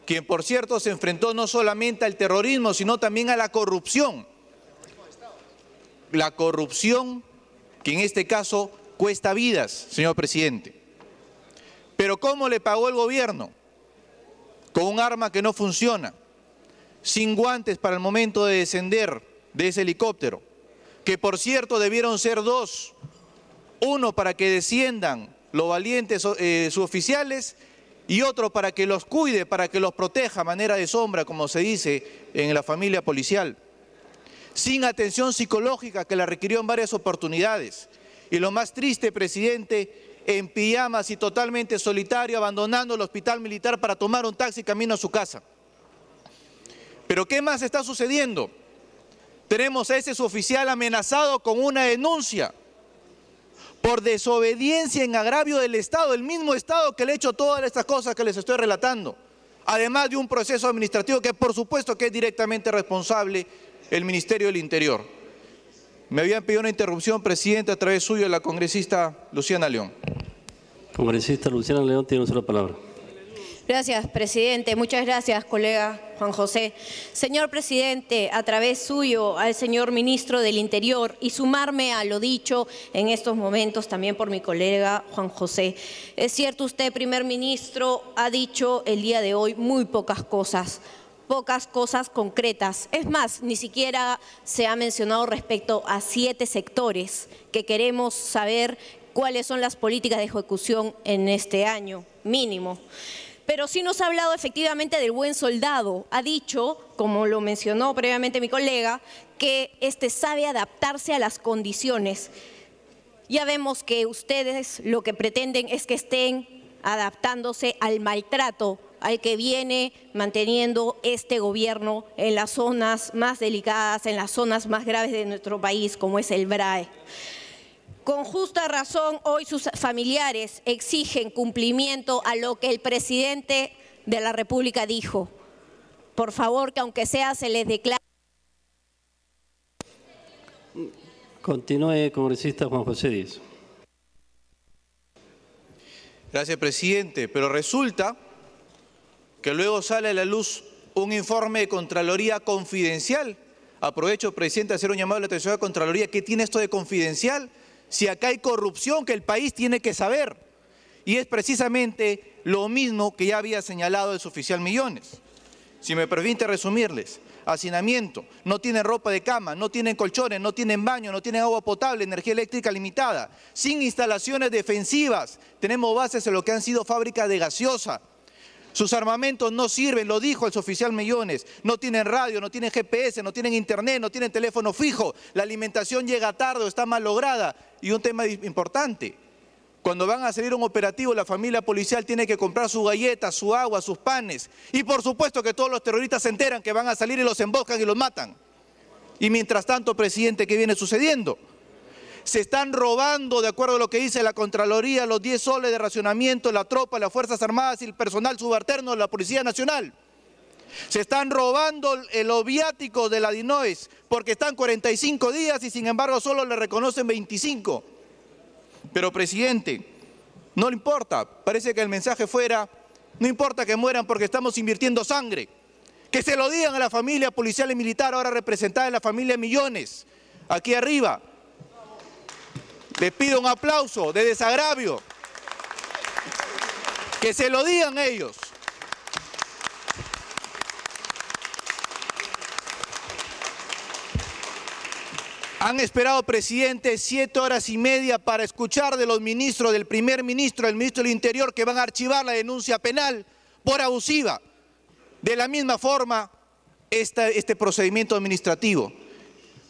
Speaker 12: quien por cierto se enfrentó no solamente al terrorismo, sino también a la corrupción. La corrupción que en este caso cuesta vidas, señor presidente. Pero ¿cómo le pagó el gobierno? Con un arma que no funciona, sin guantes para el momento de descender de ese helicóptero, que por cierto debieron ser dos, uno para que desciendan los valientes suboficiales y otro para que los cuide, para que los proteja a manera de sombra, como se dice en la familia policial. Sin atención psicológica que la requirió en varias oportunidades. Y lo más triste, presidente, en pijamas y totalmente solitario, abandonando el hospital militar para tomar un taxi camino a su casa. Pero ¿qué más está sucediendo? Tenemos a ese suboficial amenazado con una denuncia por desobediencia en agravio del Estado, el mismo Estado que le ha hecho todas estas cosas que les estoy relatando. Además de un proceso administrativo que por supuesto que es directamente responsable el Ministerio del Interior. Me habían pedido una interrupción, presidente, a través suyo, la congresista Luciana León.
Speaker 11: Congresista Luciana León tiene una sola palabra.
Speaker 14: Gracias, presidente. Muchas gracias, colega Juan José. Señor presidente, a través suyo al señor ministro del Interior y sumarme a lo dicho en estos momentos también por mi colega Juan José. Es cierto, usted, primer ministro, ha dicho el día de hoy muy pocas cosas concretas. Es más, ni siquiera se ha mencionado respecto a 7 sectores que queremos saber cuáles son las políticas de ejecución en este año, mínimo. Pero sí nos ha hablado efectivamente del buen soldado. Ha dicho, como lo mencionó previamente mi colega, que sabe adaptarse a las condiciones. Ya vemos que ustedes lo que pretenden es que estén adaptándose al maltrato al que viene manteniendo este gobierno en las zonas más delicadas, en las zonas más graves de nuestro país, como es el BRAE. Con justa razón, hoy sus familiares exigen cumplimiento a lo que el presidente de la República dijo. Por favor, que aunque sea se les declare.
Speaker 11: Continúe, congresista Juan José Díaz.
Speaker 12: Gracias, presidente. Pero resulta que luego sale a la luz un informe de Contraloría confidencial. Aprovecho, presidente, a hacer un llamado a la atención de la Contraloría. ¿Qué tiene esto de confidencial? Si acá hay corrupción que el país tiene que saber. Y es precisamente lo mismo que ya había señalado el suboficial Millones. Si me permite resumirles, hacinamiento, no tienen ropa de cama, no tienen colchones, no tienen baño, no tienen agua potable, energía eléctrica limitada, sin instalaciones defensivas, tenemos bases en lo que han sido fábricas de gaseosa. Sus armamentos no sirven, lo dijo el suboficial Millones, no tienen radio, no tienen GPS, no tienen internet, no tienen teléfono fijo, la alimentación llega tarde o está mal lograda. Y un tema importante, cuando van a salir un operativo, la familia policial tiene que comprar sus galletas, su agua, sus panes. Y por supuesto que todos los terroristas se enteran que van a salir y los emboscan y los matan. Y mientras tanto, presidente, ¿qué viene sucediendo? Se están robando, de acuerdo a lo que dice la Contraloría, los 10 soles de racionamiento, la tropa, las Fuerzas Armadas y el personal subalterno de la Policía Nacional. Se están robando los viáticos de la DINOES porque están 45 días y sin embargo solo le reconocen 25. Pero, presidente, no le importa. Parece que el mensaje fuera, no importa que mueran porque estamos invirtiendo sangre. Que se lo digan a la familia policial y militar, ahora representada en la familia Millones, aquí arriba. Les pido un aplauso de desagravio. Que se lo digan ellos. Han esperado, presidente, 7 horas y media para escuchar de los ministros, del primer ministro, del ministro del Interior, que van a archivar la denuncia penal por abusiva. De la misma forma, este procedimiento administrativo.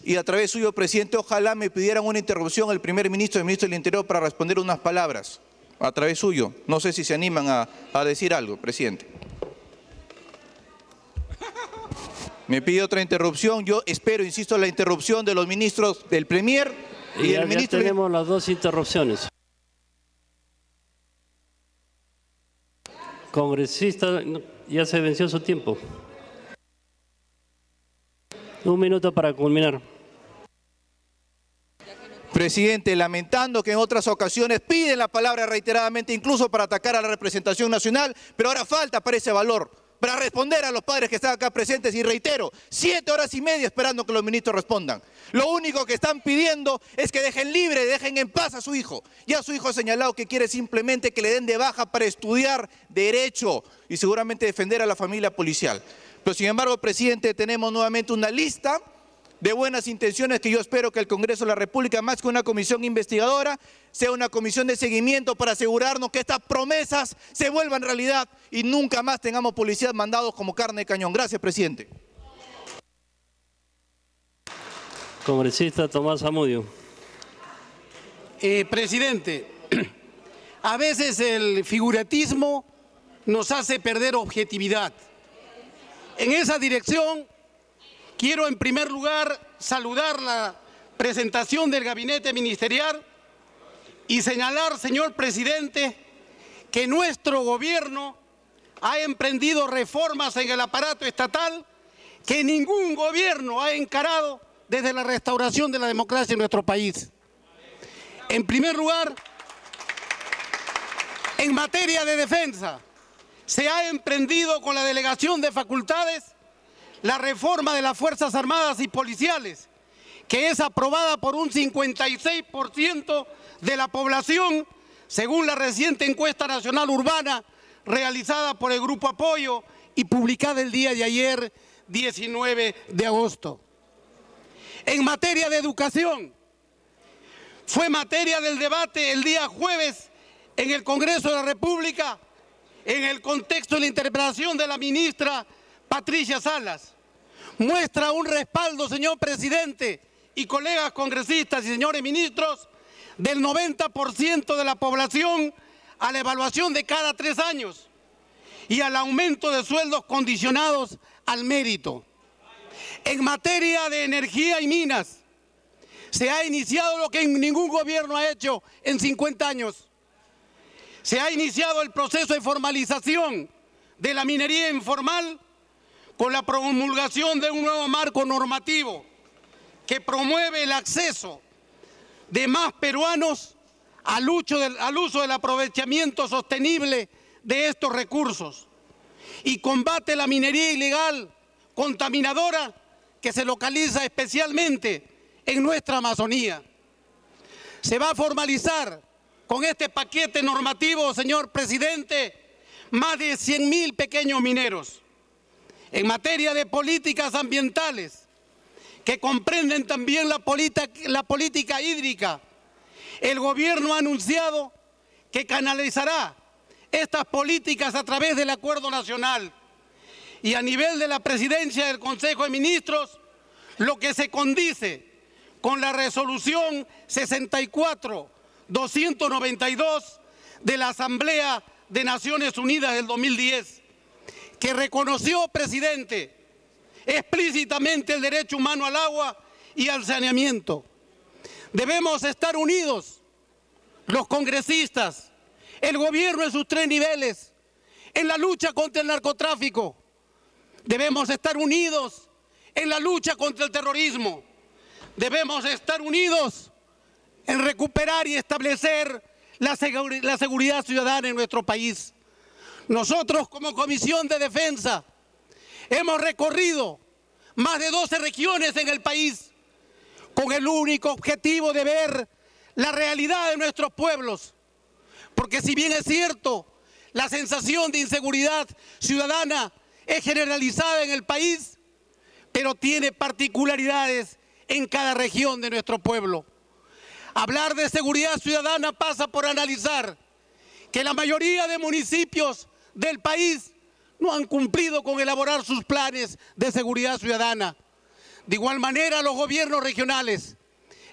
Speaker 12: Y a través suyo, presidente, ojalá me pidieran una interrupción el primer ministro y el ministro del Interior para responder unas palabras. A través suyo. No sé si se animan a decir algo, presidente. Me pide otra interrupción. Yo espero, insisto, la interrupción de los ministros del Premier y del ministro.
Speaker 11: Ya tenemos las 2 interrupciones. Congresista, ya se venció su tiempo. 1 minuto para culminar.
Speaker 12: Presidente, lamentando que en otras ocasiones piden la palabra reiteradamente, incluso para atacar a la representación nacional, pero ahora falta para ese valor
Speaker 15: para responder a los padres que están acá presentes y reitero, 7 horas y media esperando que los ministros respondan. Lo único que están pidiendo es que dejen libre, dejen en paz a su hijo. Ya su hijo ha señalado que quiere simplemente que le den de baja para estudiar derecho y seguramente defender a la familia policial. Pero sin embargo, presidente, tenemos nuevamente una lista de buenas intenciones que yo espero que el Congreso de la República, más que una comisión investigadora, sea una comisión de seguimiento para asegurarnos que estas promesas se vuelvan realidad y nunca más tengamos policías mandados como carne de cañón. Gracias, presidente.
Speaker 11: Congresista Tomás Zamudio.
Speaker 16: Presidente, a veces el figuratismo nos hace perder objetividad. En esa dirección, quiero en primer lugar saludar la presentación del gabinete ministerial y señalar, señor presidente, que nuestro gobierno ha emprendido reformas en el aparato estatal que ningún gobierno ha encarado desde la restauración de la democracia en nuestro país. En primer lugar, en materia de defensa, se ha emprendido con la delegación de facultades la reforma de las Fuerzas Armadas y Policiales, que es aprobada por un 56% de la población, según la reciente encuesta nacional urbana realizada por el Grupo Apoyo y publicada el día de ayer, 19 de agosto. En materia de educación, fue materia del debate el día jueves en el Congreso de la República, en el contexto de la interpelación de la ministra Patricia Salas. Muestra un respaldo, señor presidente y colegas congresistas y señores ministros, del 90% de la población a la evaluación de cada 3 años y al aumento de sueldos condicionados al mérito. En materia de energía y minas, se ha iniciado lo que ningún gobierno ha hecho en 50 años. Se ha iniciado el proceso de formalización de la minería informal con la promulgación de un nuevo marco normativo que promueve el acceso de más peruanos al uso del aprovechamiento sostenible de estos recursos y combate la minería ilegal contaminadora que se localiza especialmente en nuestra Amazonía. Se va a formalizar con este paquete normativo, señor presidente, más de 100.000 pequeños mineros. En materia de políticas ambientales, que comprenden también la política hídrica, el gobierno ha anunciado que canalizará estas políticas a través del Acuerdo Nacional y a nivel de la presidencia del Consejo de Ministros, lo que se condice con la resolución 64-292 de la Asamblea de Naciones Unidas del 2010, que reconoció, presidente, explícitamente el derecho humano al agua y al saneamiento. Debemos estar unidos, los congresistas, el gobierno en sus 3 niveles, en la lucha contra el narcotráfico. Debemos estar unidos en la lucha contra el terrorismo. Debemos estar unidos en recuperar y establecer la seguridad ciudadana en nuestro país. Nosotros, como Comisión de Defensa, hemos recorrido más de 12 regiones en el país con el único objetivo de ver la realidad de nuestros pueblos. Porque si bien es cierto, la sensación de inseguridad ciudadana es generalizada en el país, pero tiene particularidades en cada región de nuestro pueblo. Hablar de seguridad ciudadana pasa por analizar que la mayoría de municipios del país no han cumplido con elaborar sus planes de seguridad ciudadana. De igual manera, los gobiernos regionales.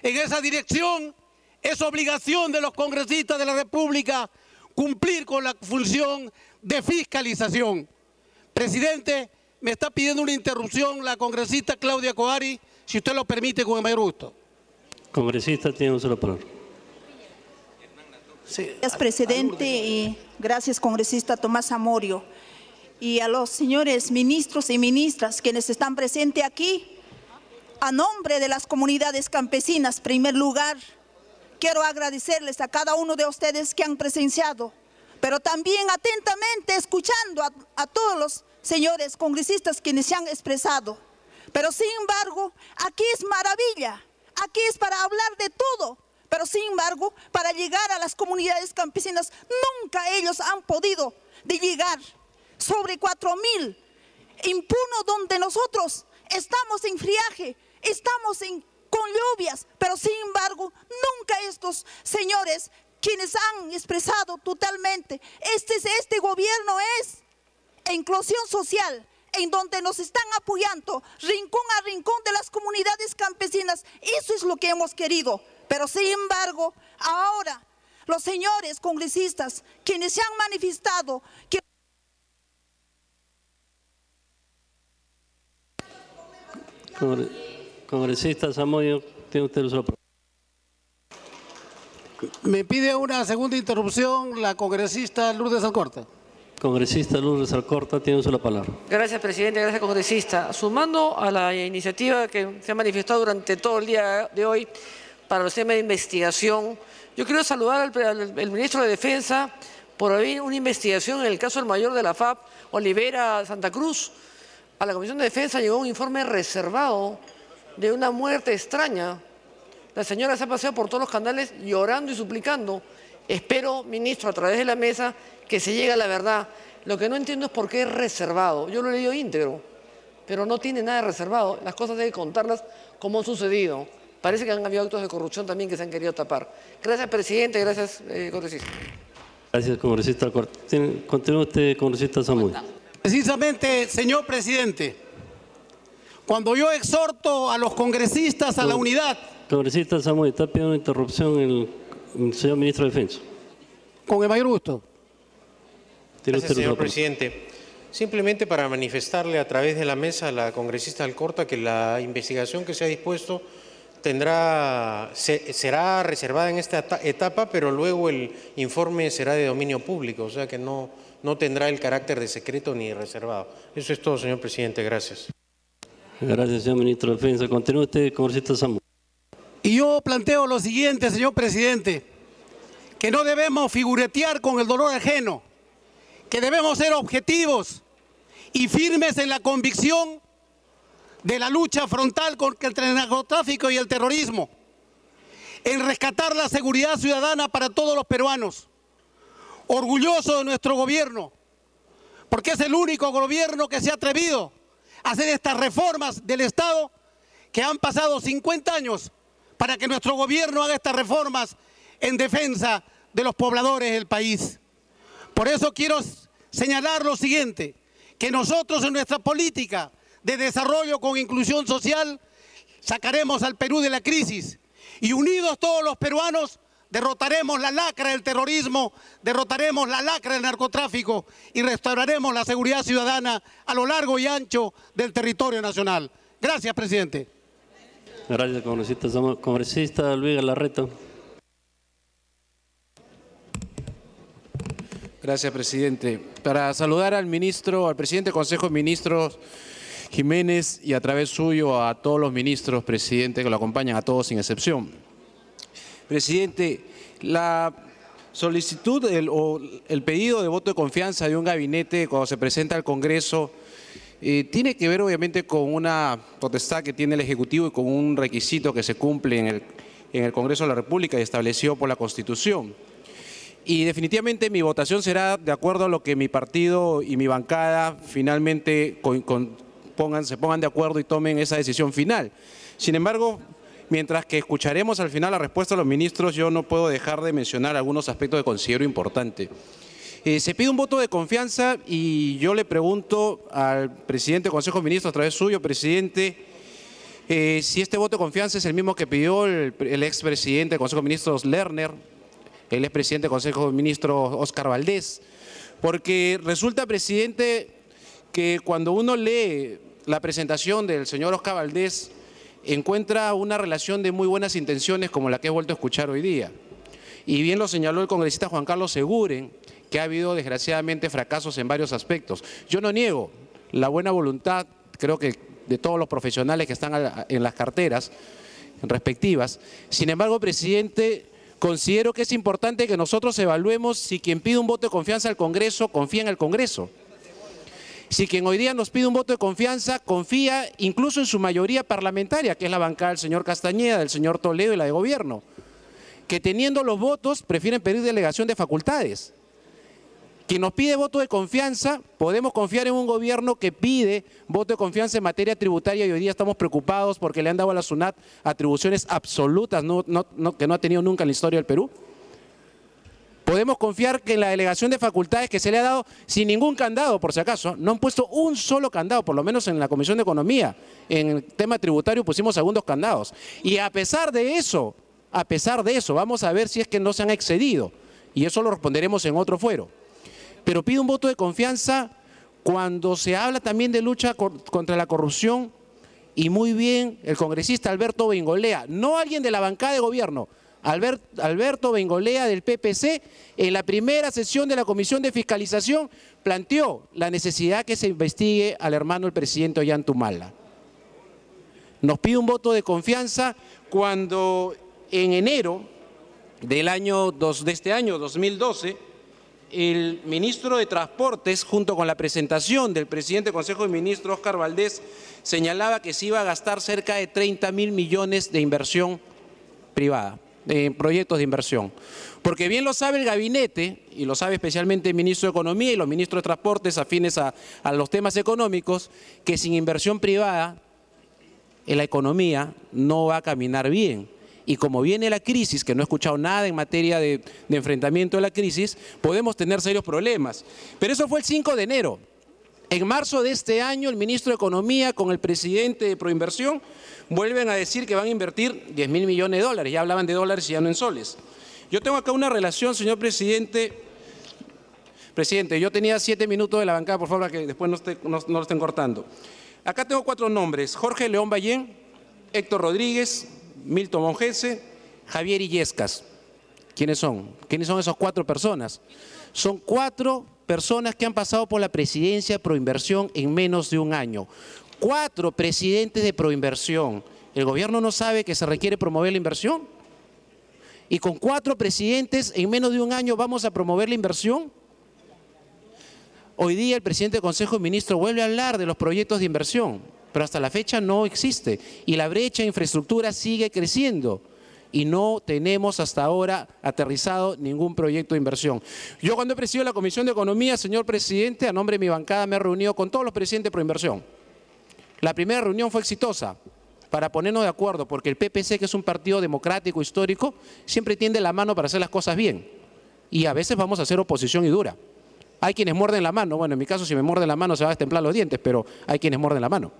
Speaker 16: En esa dirección, es obligación de los congresistas de la República cumplir con la función de fiscalización. Presidente, me está pidiendo una interrupción la congresista Claudia Coari, si usted lo permite, con el mayor gusto.
Speaker 11: Congresista, tiene usted la palabra.
Speaker 17: Sí. Gracias, presidente, y gracias, congresista Tomás Zamudio. Y a los señores ministros y ministras quienes están presentes aquí, a nombre de las comunidades campesinas, en primer lugar, quiero agradecerles a cada uno de ustedes que han presenciado, pero también atentamente escuchando a todos los señores congresistas quienes se han expresado. Pero sin embargo, aquí es maravilla, aquí es para hablar de todo. Pero sin embargo, para llegar a las comunidades campesinas, nunca ellos han podido de llegar. Sobre 4.000 impuno donde nosotros estamos en friaje, estamos con lluvias, pero sin embargo, nunca estos señores quienes han expresado totalmente, este gobierno es inclusión social, en donde nos están apoyando rincón a rincón de las comunidades campesinas. Eso es lo que hemos querido. Pero sin embargo, ahora los señores congresistas, quienes se han manifestado que
Speaker 11: Congresista Zamudio, tiene usted el uso de la palabra.
Speaker 16: Me pide una segunda interrupción la congresista Lourdes Alcorta.
Speaker 11: Congresista Lourdes Alcorta, tiene usted la palabra.
Speaker 18: Gracias, presidente. Gracias, congresista. Sumando a la iniciativa que se ha manifestado durante todo el día de hoy para los temas de investigación, yo quiero saludar al ministro de Defensa por haber una investigación en el caso del mayor de la FAP, Olivera Santa Cruz. A la Comisión de Defensa llegó un informe reservado de una muerte extraña. La señora se ha paseado por todos los canales llorando y suplicando. Espero, ministro, a través de la mesa, que se llegue a la verdad. Lo que no entiendo es por qué es reservado. Yo lo he leído íntegro, pero no tiene nada de reservado. Las cosas hay que contarlas como han sucedido. Parece que han habido actos de corrupción también que se han querido tapar. Gracias, presidente. Gracias, congresista.
Speaker 11: Gracias, congresista Alcorta. Continúe usted, congresista Zamudio.
Speaker 16: Precisamente, señor presidente, cuando yo exhorto a los congresistas a la unidad.
Speaker 11: Congresista Zamudio, está pidiendo una interrupción el señor ministro de Defensa.
Speaker 16: Con el mayor gusto.
Speaker 19: Gracias, señor presidente. Simplemente para manifestarle a través de la mesa a la congresista Alcorta que la investigación que se ha dispuesto será reservada en esta etapa, pero luego el informe será de dominio público, o sea que no tendrá el carácter de secreto ni reservado. Eso es todo, señor presidente. Gracias.
Speaker 11: Gracias, señor ministro de Defensa. Continúe usted, congresista Zamudio.
Speaker 16: Y yo planteo lo siguiente, señor presidente, que no debemos figuretear con el dolor ajeno, que debemos ser objetivos y firmes en la convicción de la lucha frontal contra el narcotráfico y el terrorismo, en rescatar la seguridad ciudadana para todos los peruanos. Orgulloso de nuestro gobierno, porque es el único gobierno que se ha atrevido a hacer estas reformas del Estado, que han pasado 50 años para que nuestro gobierno haga estas reformas en defensa de los pobladores del país. Por eso quiero señalar lo siguiente, que nosotros en nuestra política de desarrollo con inclusión social sacaremos al Perú de la crisis y unidos todos los peruanos derrotaremos la lacra del terrorismo, derrotaremos la lacra del narcotráfico y restauraremos la seguridad ciudadana a lo largo y ancho del territorio nacional. Gracias, presidente.
Speaker 11: Gracias, congresista. Congresista Luis Galarreta.
Speaker 20: Gracias, presidente. Para saludar al ministro, al presidente del Consejo de Ministros, Jiménez, y a través suyo a todos los ministros, presidente, que lo acompañan, a todos sin excepción. Presidente, la solicitud o el pedido de voto de confianza de un gabinete cuando se presenta al Congreso tiene que ver obviamente con una potestad que tiene el Ejecutivo y con un requisito que se cumple en el Congreso de la República y establecido por la Constitución. Y definitivamente mi votación será de acuerdo a lo que mi partido y mi bancada finalmente se pongan de acuerdo y tomen esa decisión final. Sin embargo, mientras que escucharemos al final la respuesta de los ministros, yo no puedo dejar de mencionar algunos aspectos que considero importantes. Se pide un voto de confianza y yo le pregunto al presidente del Consejo de Ministros, a través suyo, presidente, si este voto de confianza es el mismo que pidió el expresidente del Consejo de Ministros, Lerner, el expresidente del Consejo de Ministros, Óscar Valdés, porque resulta, presidente, que cuando uno lee la presentación del señor Óscar Valdés, encuentra una relación de muy buenas intenciones como la que he vuelto a escuchar hoy día. Y bien lo señaló el congresista Juan Carlos Seguren, que ha habido desgraciadamente fracasos en varios aspectos. Yo no niego la buena voluntad, creo que de todos los profesionales que están en las carteras respectivas. Sin embargo, presidente, considero que es importante que nosotros evaluemos si quien pide un voto de confianza al Congreso confía en el Congreso. Si quien hoy día nos pide un voto de confianza, confía incluso en su mayoría parlamentaria, que es la bancada del señor Castañeda, del señor Toledo y la de gobierno, que teniendo los votos prefieren pedir delegación de facultades. Quien nos pide voto de confianza, podemos confiar en un gobierno que pide voto de confianza en materia tributaria y hoy día estamos preocupados porque le han dado a la SUNAT atribuciones absolutas que no ha tenido nunca en la historia del Perú. Podemos confiar que en la delegación de facultades que se le ha dado sin ningún candado, por si acaso, no han puesto un solo candado, por lo menos en la Comisión de Economía. En el tema tributario pusimos segundos candados. Y a pesar de eso, vamos a ver si es que no se han excedido. Y eso lo responderemos en otro fuero. Pero pido un voto de confianza cuando se habla también de lucha contra la corrupción y muy bien el congresista Alberto Bengolea, no alguien de la bancada de gobierno, Alberto Bengolea del PPC, en la primera sesión de la Comisión de Fiscalización planteó la necesidad que se investigue al hermano del presidente Ollantumala. Nos pide un voto de confianza cuando en enero de este año 2012, el ministro de Transportes, junto con la presentación del presidente del Consejo de Ministros, Óscar Valdés, señalaba que se iba a gastar cerca de 30.000 millones de inversión privada, de proyectos de inversión. Porque bien lo sabe el gabinete, y lo sabe especialmente el ministro de Economía y los ministros de Transportes afines a los temas económicos, que sin inversión privada en la economía no va a caminar bien. Y como viene la crisis, que no he escuchado nada en materia de enfrentamiento a la crisis, podemos tener serios problemas. Pero eso fue el 5 de enero. En marzo de este año, el ministro de Economía con el presidente de Proinversión vuelven a decir que van a invertir 10.000 millones de dólares. Ya hablaban de dólares y ya no en soles. Yo tengo acá una relación, señor presidente. Presidente, yo tenía 7 minutos de la bancada, por favor, que después no lo estén cortando. Acá tengo 4 nombres: Jorge León Ballén, Héctor Rodríguez, Milton Mongese, Javier Illescas. ¿Quiénes son? ¿Quiénes son esas 4 personas? Son 4 personas que han pasado por la presidencia de Proinversión en menos de un año. 4 presidentes de Proinversión. ¿El gobierno no sabe que se requiere promover la inversión? ¿Y con 4 presidentes en menos de un año vamos a promover la inversión? Hoy día el presidente del Consejo de Ministros vuelve a hablar de los proyectos de inversión, pero hasta la fecha no existe y la brecha de infraestructura sigue creciendo y no tenemos hasta ahora aterrizado ningún proyecto de inversión. Yo cuando he presidido la Comisión de Economía, señor presidente, a nombre de mi bancada me he reunido con todos los presidentes de Proinversión. La primera reunión fue exitosa para ponernos de acuerdo, porque el PPC, que es un partido democrático histórico, siempre tiende la mano para hacer las cosas bien y a veces vamos a hacer oposición y dura. Hay quienes muerden la mano, bueno, en mi caso si me muerden la mano se van a destemplar los dientes, pero hay quienes muerden la mano.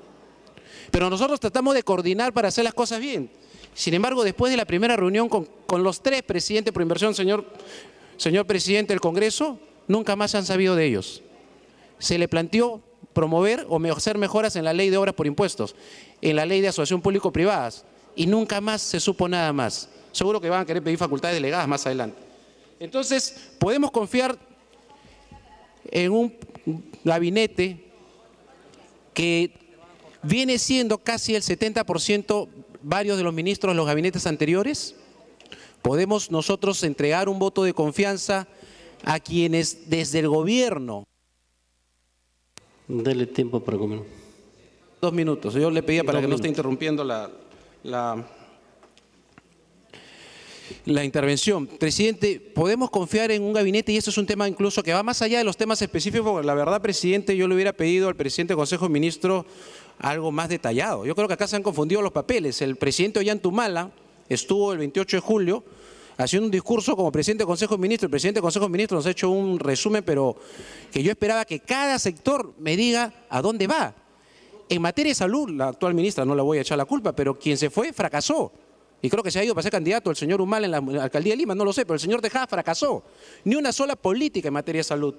Speaker 20: Pero nosotros tratamos de coordinar para hacer las cosas bien. Sin embargo, después de la primera reunión con los 3 presidentes de Proinversión, señor presidente del Congreso, nunca más se han sabido de ellos. Se le planteó promover o hacer mejoras en la ley de obras por impuestos, en la ley de asociación público-privadas, y nunca más se supo nada más. Seguro que van a querer pedir facultades delegadas más adelante. Entonces, podemos confiar en un gabinete que viene siendo casi el 70% varios de los ministros de los gabinetes anteriores. ¿Podemos nosotros entregar un voto de confianza a quienes desde el gobierno?
Speaker 11: Dele tiempo para comer.
Speaker 20: 2 minutos. Yo le pedía para que no esté interrumpiendo la intervención. Presidente, ¿podemos confiar en un gabinete? Y eso es un tema incluso que va más allá de los temas específicos, porque la verdad, presidente, yo le hubiera pedido al presidente del Consejo de Ministros algo más detallado. Yo creo que acá se han confundido los papeles. El presidente Ollantumala estuvo el 28 de julio haciendo un discurso como presidente del Consejo de Ministros. El presidente del Consejo de Ministros nos ha hecho un resumen, pero que yo esperaba que cada sector me diga a dónde va. En materia de salud, la actual ministra, no le voy a echar la culpa, pero quien se fue fracasó. Y creo que se ha ido para ser candidato el señor Humala en la alcaldía de Lima, no lo sé, pero el señor Tejada fracasó. Ni una sola política en materia de salud.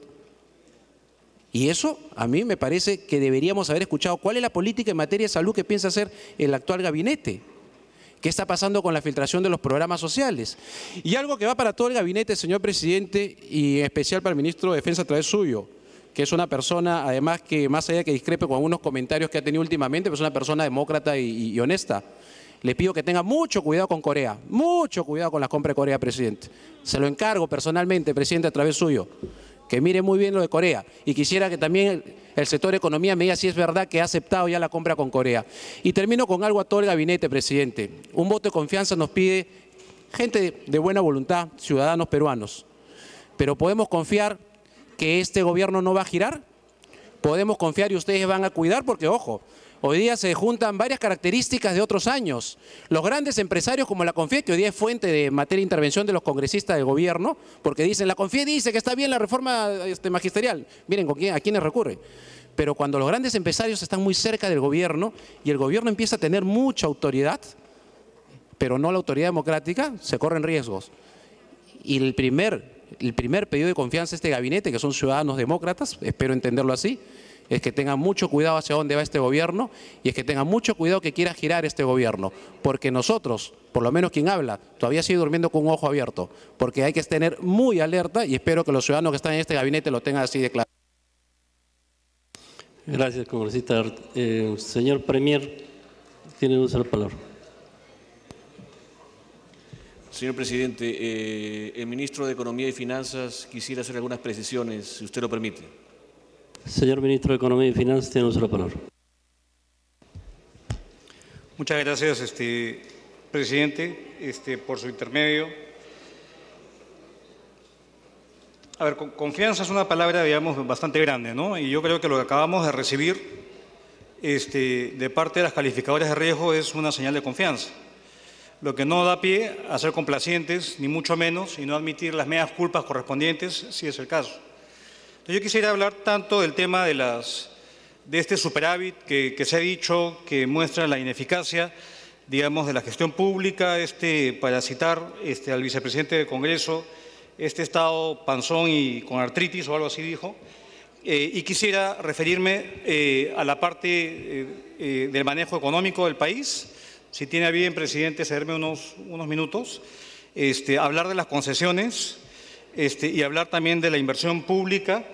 Speaker 20: Y eso a mí me parece que deberíamos haber escuchado cuál es la política en materia de salud que piensa hacer el actual gabinete. ¿Qué está pasando con la filtración de los programas sociales? Y algo que va para todo el gabinete, señor presidente, y en especial para el ministro de Defensa a través suyo, que es una persona, además que más allá de que discrepe con algunos comentarios que ha tenido últimamente, pero es una persona demócrata y honesta. Le pido que tenga mucho cuidado con Corea, mucho cuidado con la compra de Corea, presidente. Se lo encargo personalmente, presidente, a través suyo, que mire muy bien lo de Corea. Y quisiera que también el sector economía me diga si es verdad que ha aceptado ya la compra con Corea. Y termino con algo a todo el gabinete, presidente. Un voto de confianza nos pide gente de buena voluntad, ciudadanos peruanos. Pero ¿podemos confiar que este gobierno no va a girar? ¿Podemos confiar y ustedes van a cuidar? Porque, ojo, hoy día se juntan varias características de otros años. Los grandes empresarios como la CONFIE, que hoy día es fuente de materia de intervención de los congresistas del gobierno, porque dicen, la CONFIE dice que está bien la reforma magisterial. Miren, ¿a quiénes recurre? Pero cuando los grandes empresarios están muy cerca del gobierno y el gobierno empieza a tener mucha autoridad, pero no la autoridad democrática, se corren riesgos. Y el primer pedido de confianza de este gabinete, que son ciudadanos demócratas, espero entenderlo así, es que tengan mucho cuidado hacia dónde va este gobierno y es que tengan mucho cuidado que quiera girar este gobierno. Porque nosotros, por lo menos quien habla, todavía sigue durmiendo con un ojo abierto. Porque hay que tener muy alerta y espero que los ciudadanos que están en este gabinete lo tengan así de claro.
Speaker 11: Gracias, congresista. Señor Premier, tiene uso de la palabra.
Speaker 4: Señor presidente, el ministro de Economía y Finanzas quisiera hacer algunas precisiones, si usted lo permite.
Speaker 11: Señor ministro de Economía y Finanzas, tiene uso de la palabra.
Speaker 5: Muchas gracias, presidente, por su intermedio. A ver, confianza es una palabra, digamos, bastante grande, ¿no? Y yo creo que lo que acabamos de recibir de parte de las calificadoras de riesgo es una señal de confianza. Lo que no da pie a ser complacientes, ni mucho menos, y no admitir las medias culpas correspondientes, si es el caso. Entonces, yo quisiera hablar tanto del tema de este superávit que se ha dicho, que muestra la ineficacia, digamos, de la gestión pública, para citar al vicepresidente del Congreso, Estado panzón y con artritis o algo así dijo, y quisiera referirme a la parte del manejo económico del país. Si tiene a bien, presidente, cederme unos minutos, hablar de las concesiones y hablar también de la inversión pública,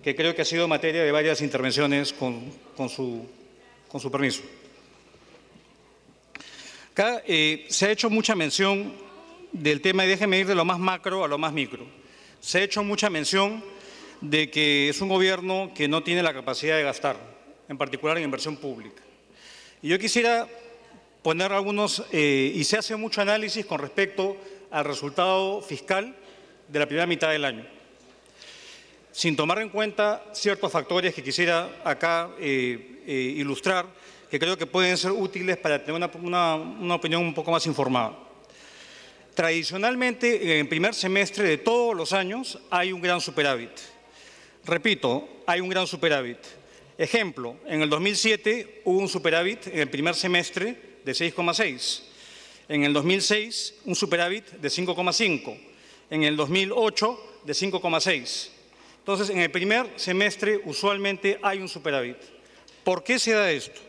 Speaker 5: que creo que ha sido materia de varias intervenciones con su permiso. Acá se ha hecho mucha mención del tema, y déjeme ir de lo más macro a lo más micro. Se ha hecho mucha mención de que es un gobierno que no tiene la capacidad de gastar, en particular en inversión pública. Y yo quisiera poner algunos, y se hace mucho análisis con respecto al resultado fiscal de la primera mitad del año, sin tomar en cuenta ciertos factores que quisiera acá ilustrar, que creo que pueden ser útiles para tener una opinión un poco más informada. Tradicionalmente, en el primer semestre de todos los años hay un gran superávit. Repito, hay un gran superávit. Ejemplo, en el 2007 hubo un superávit en el primer semestre de 6,6. En el 2006, un superávit de 5,5. En el 2008, de 5,6. Entonces, en el primer semestre usualmente hay un superávit. ¿Por qué se da esto?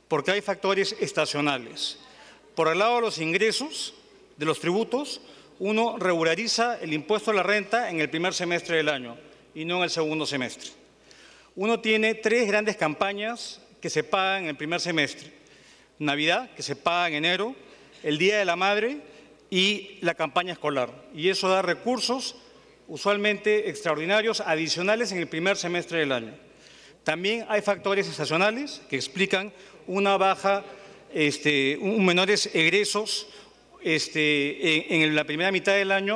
Speaker 5: Porque hay factores estacionales. Por el lado de los ingresos, de los tributos, uno regulariza el impuesto a la renta en el primer semestre del año y no en el segundo semestre. Uno tiene tres grandes campañas que se pagan en el primer semestre. Navidad, que se paga en enero, el Día de la Madre y la campaña escolar. Y eso da recursos usualmente extraordinarios, adicionales en el primer semestre del año. También hay factores estacionales que explican una baja, menores egresos en la primera mitad del año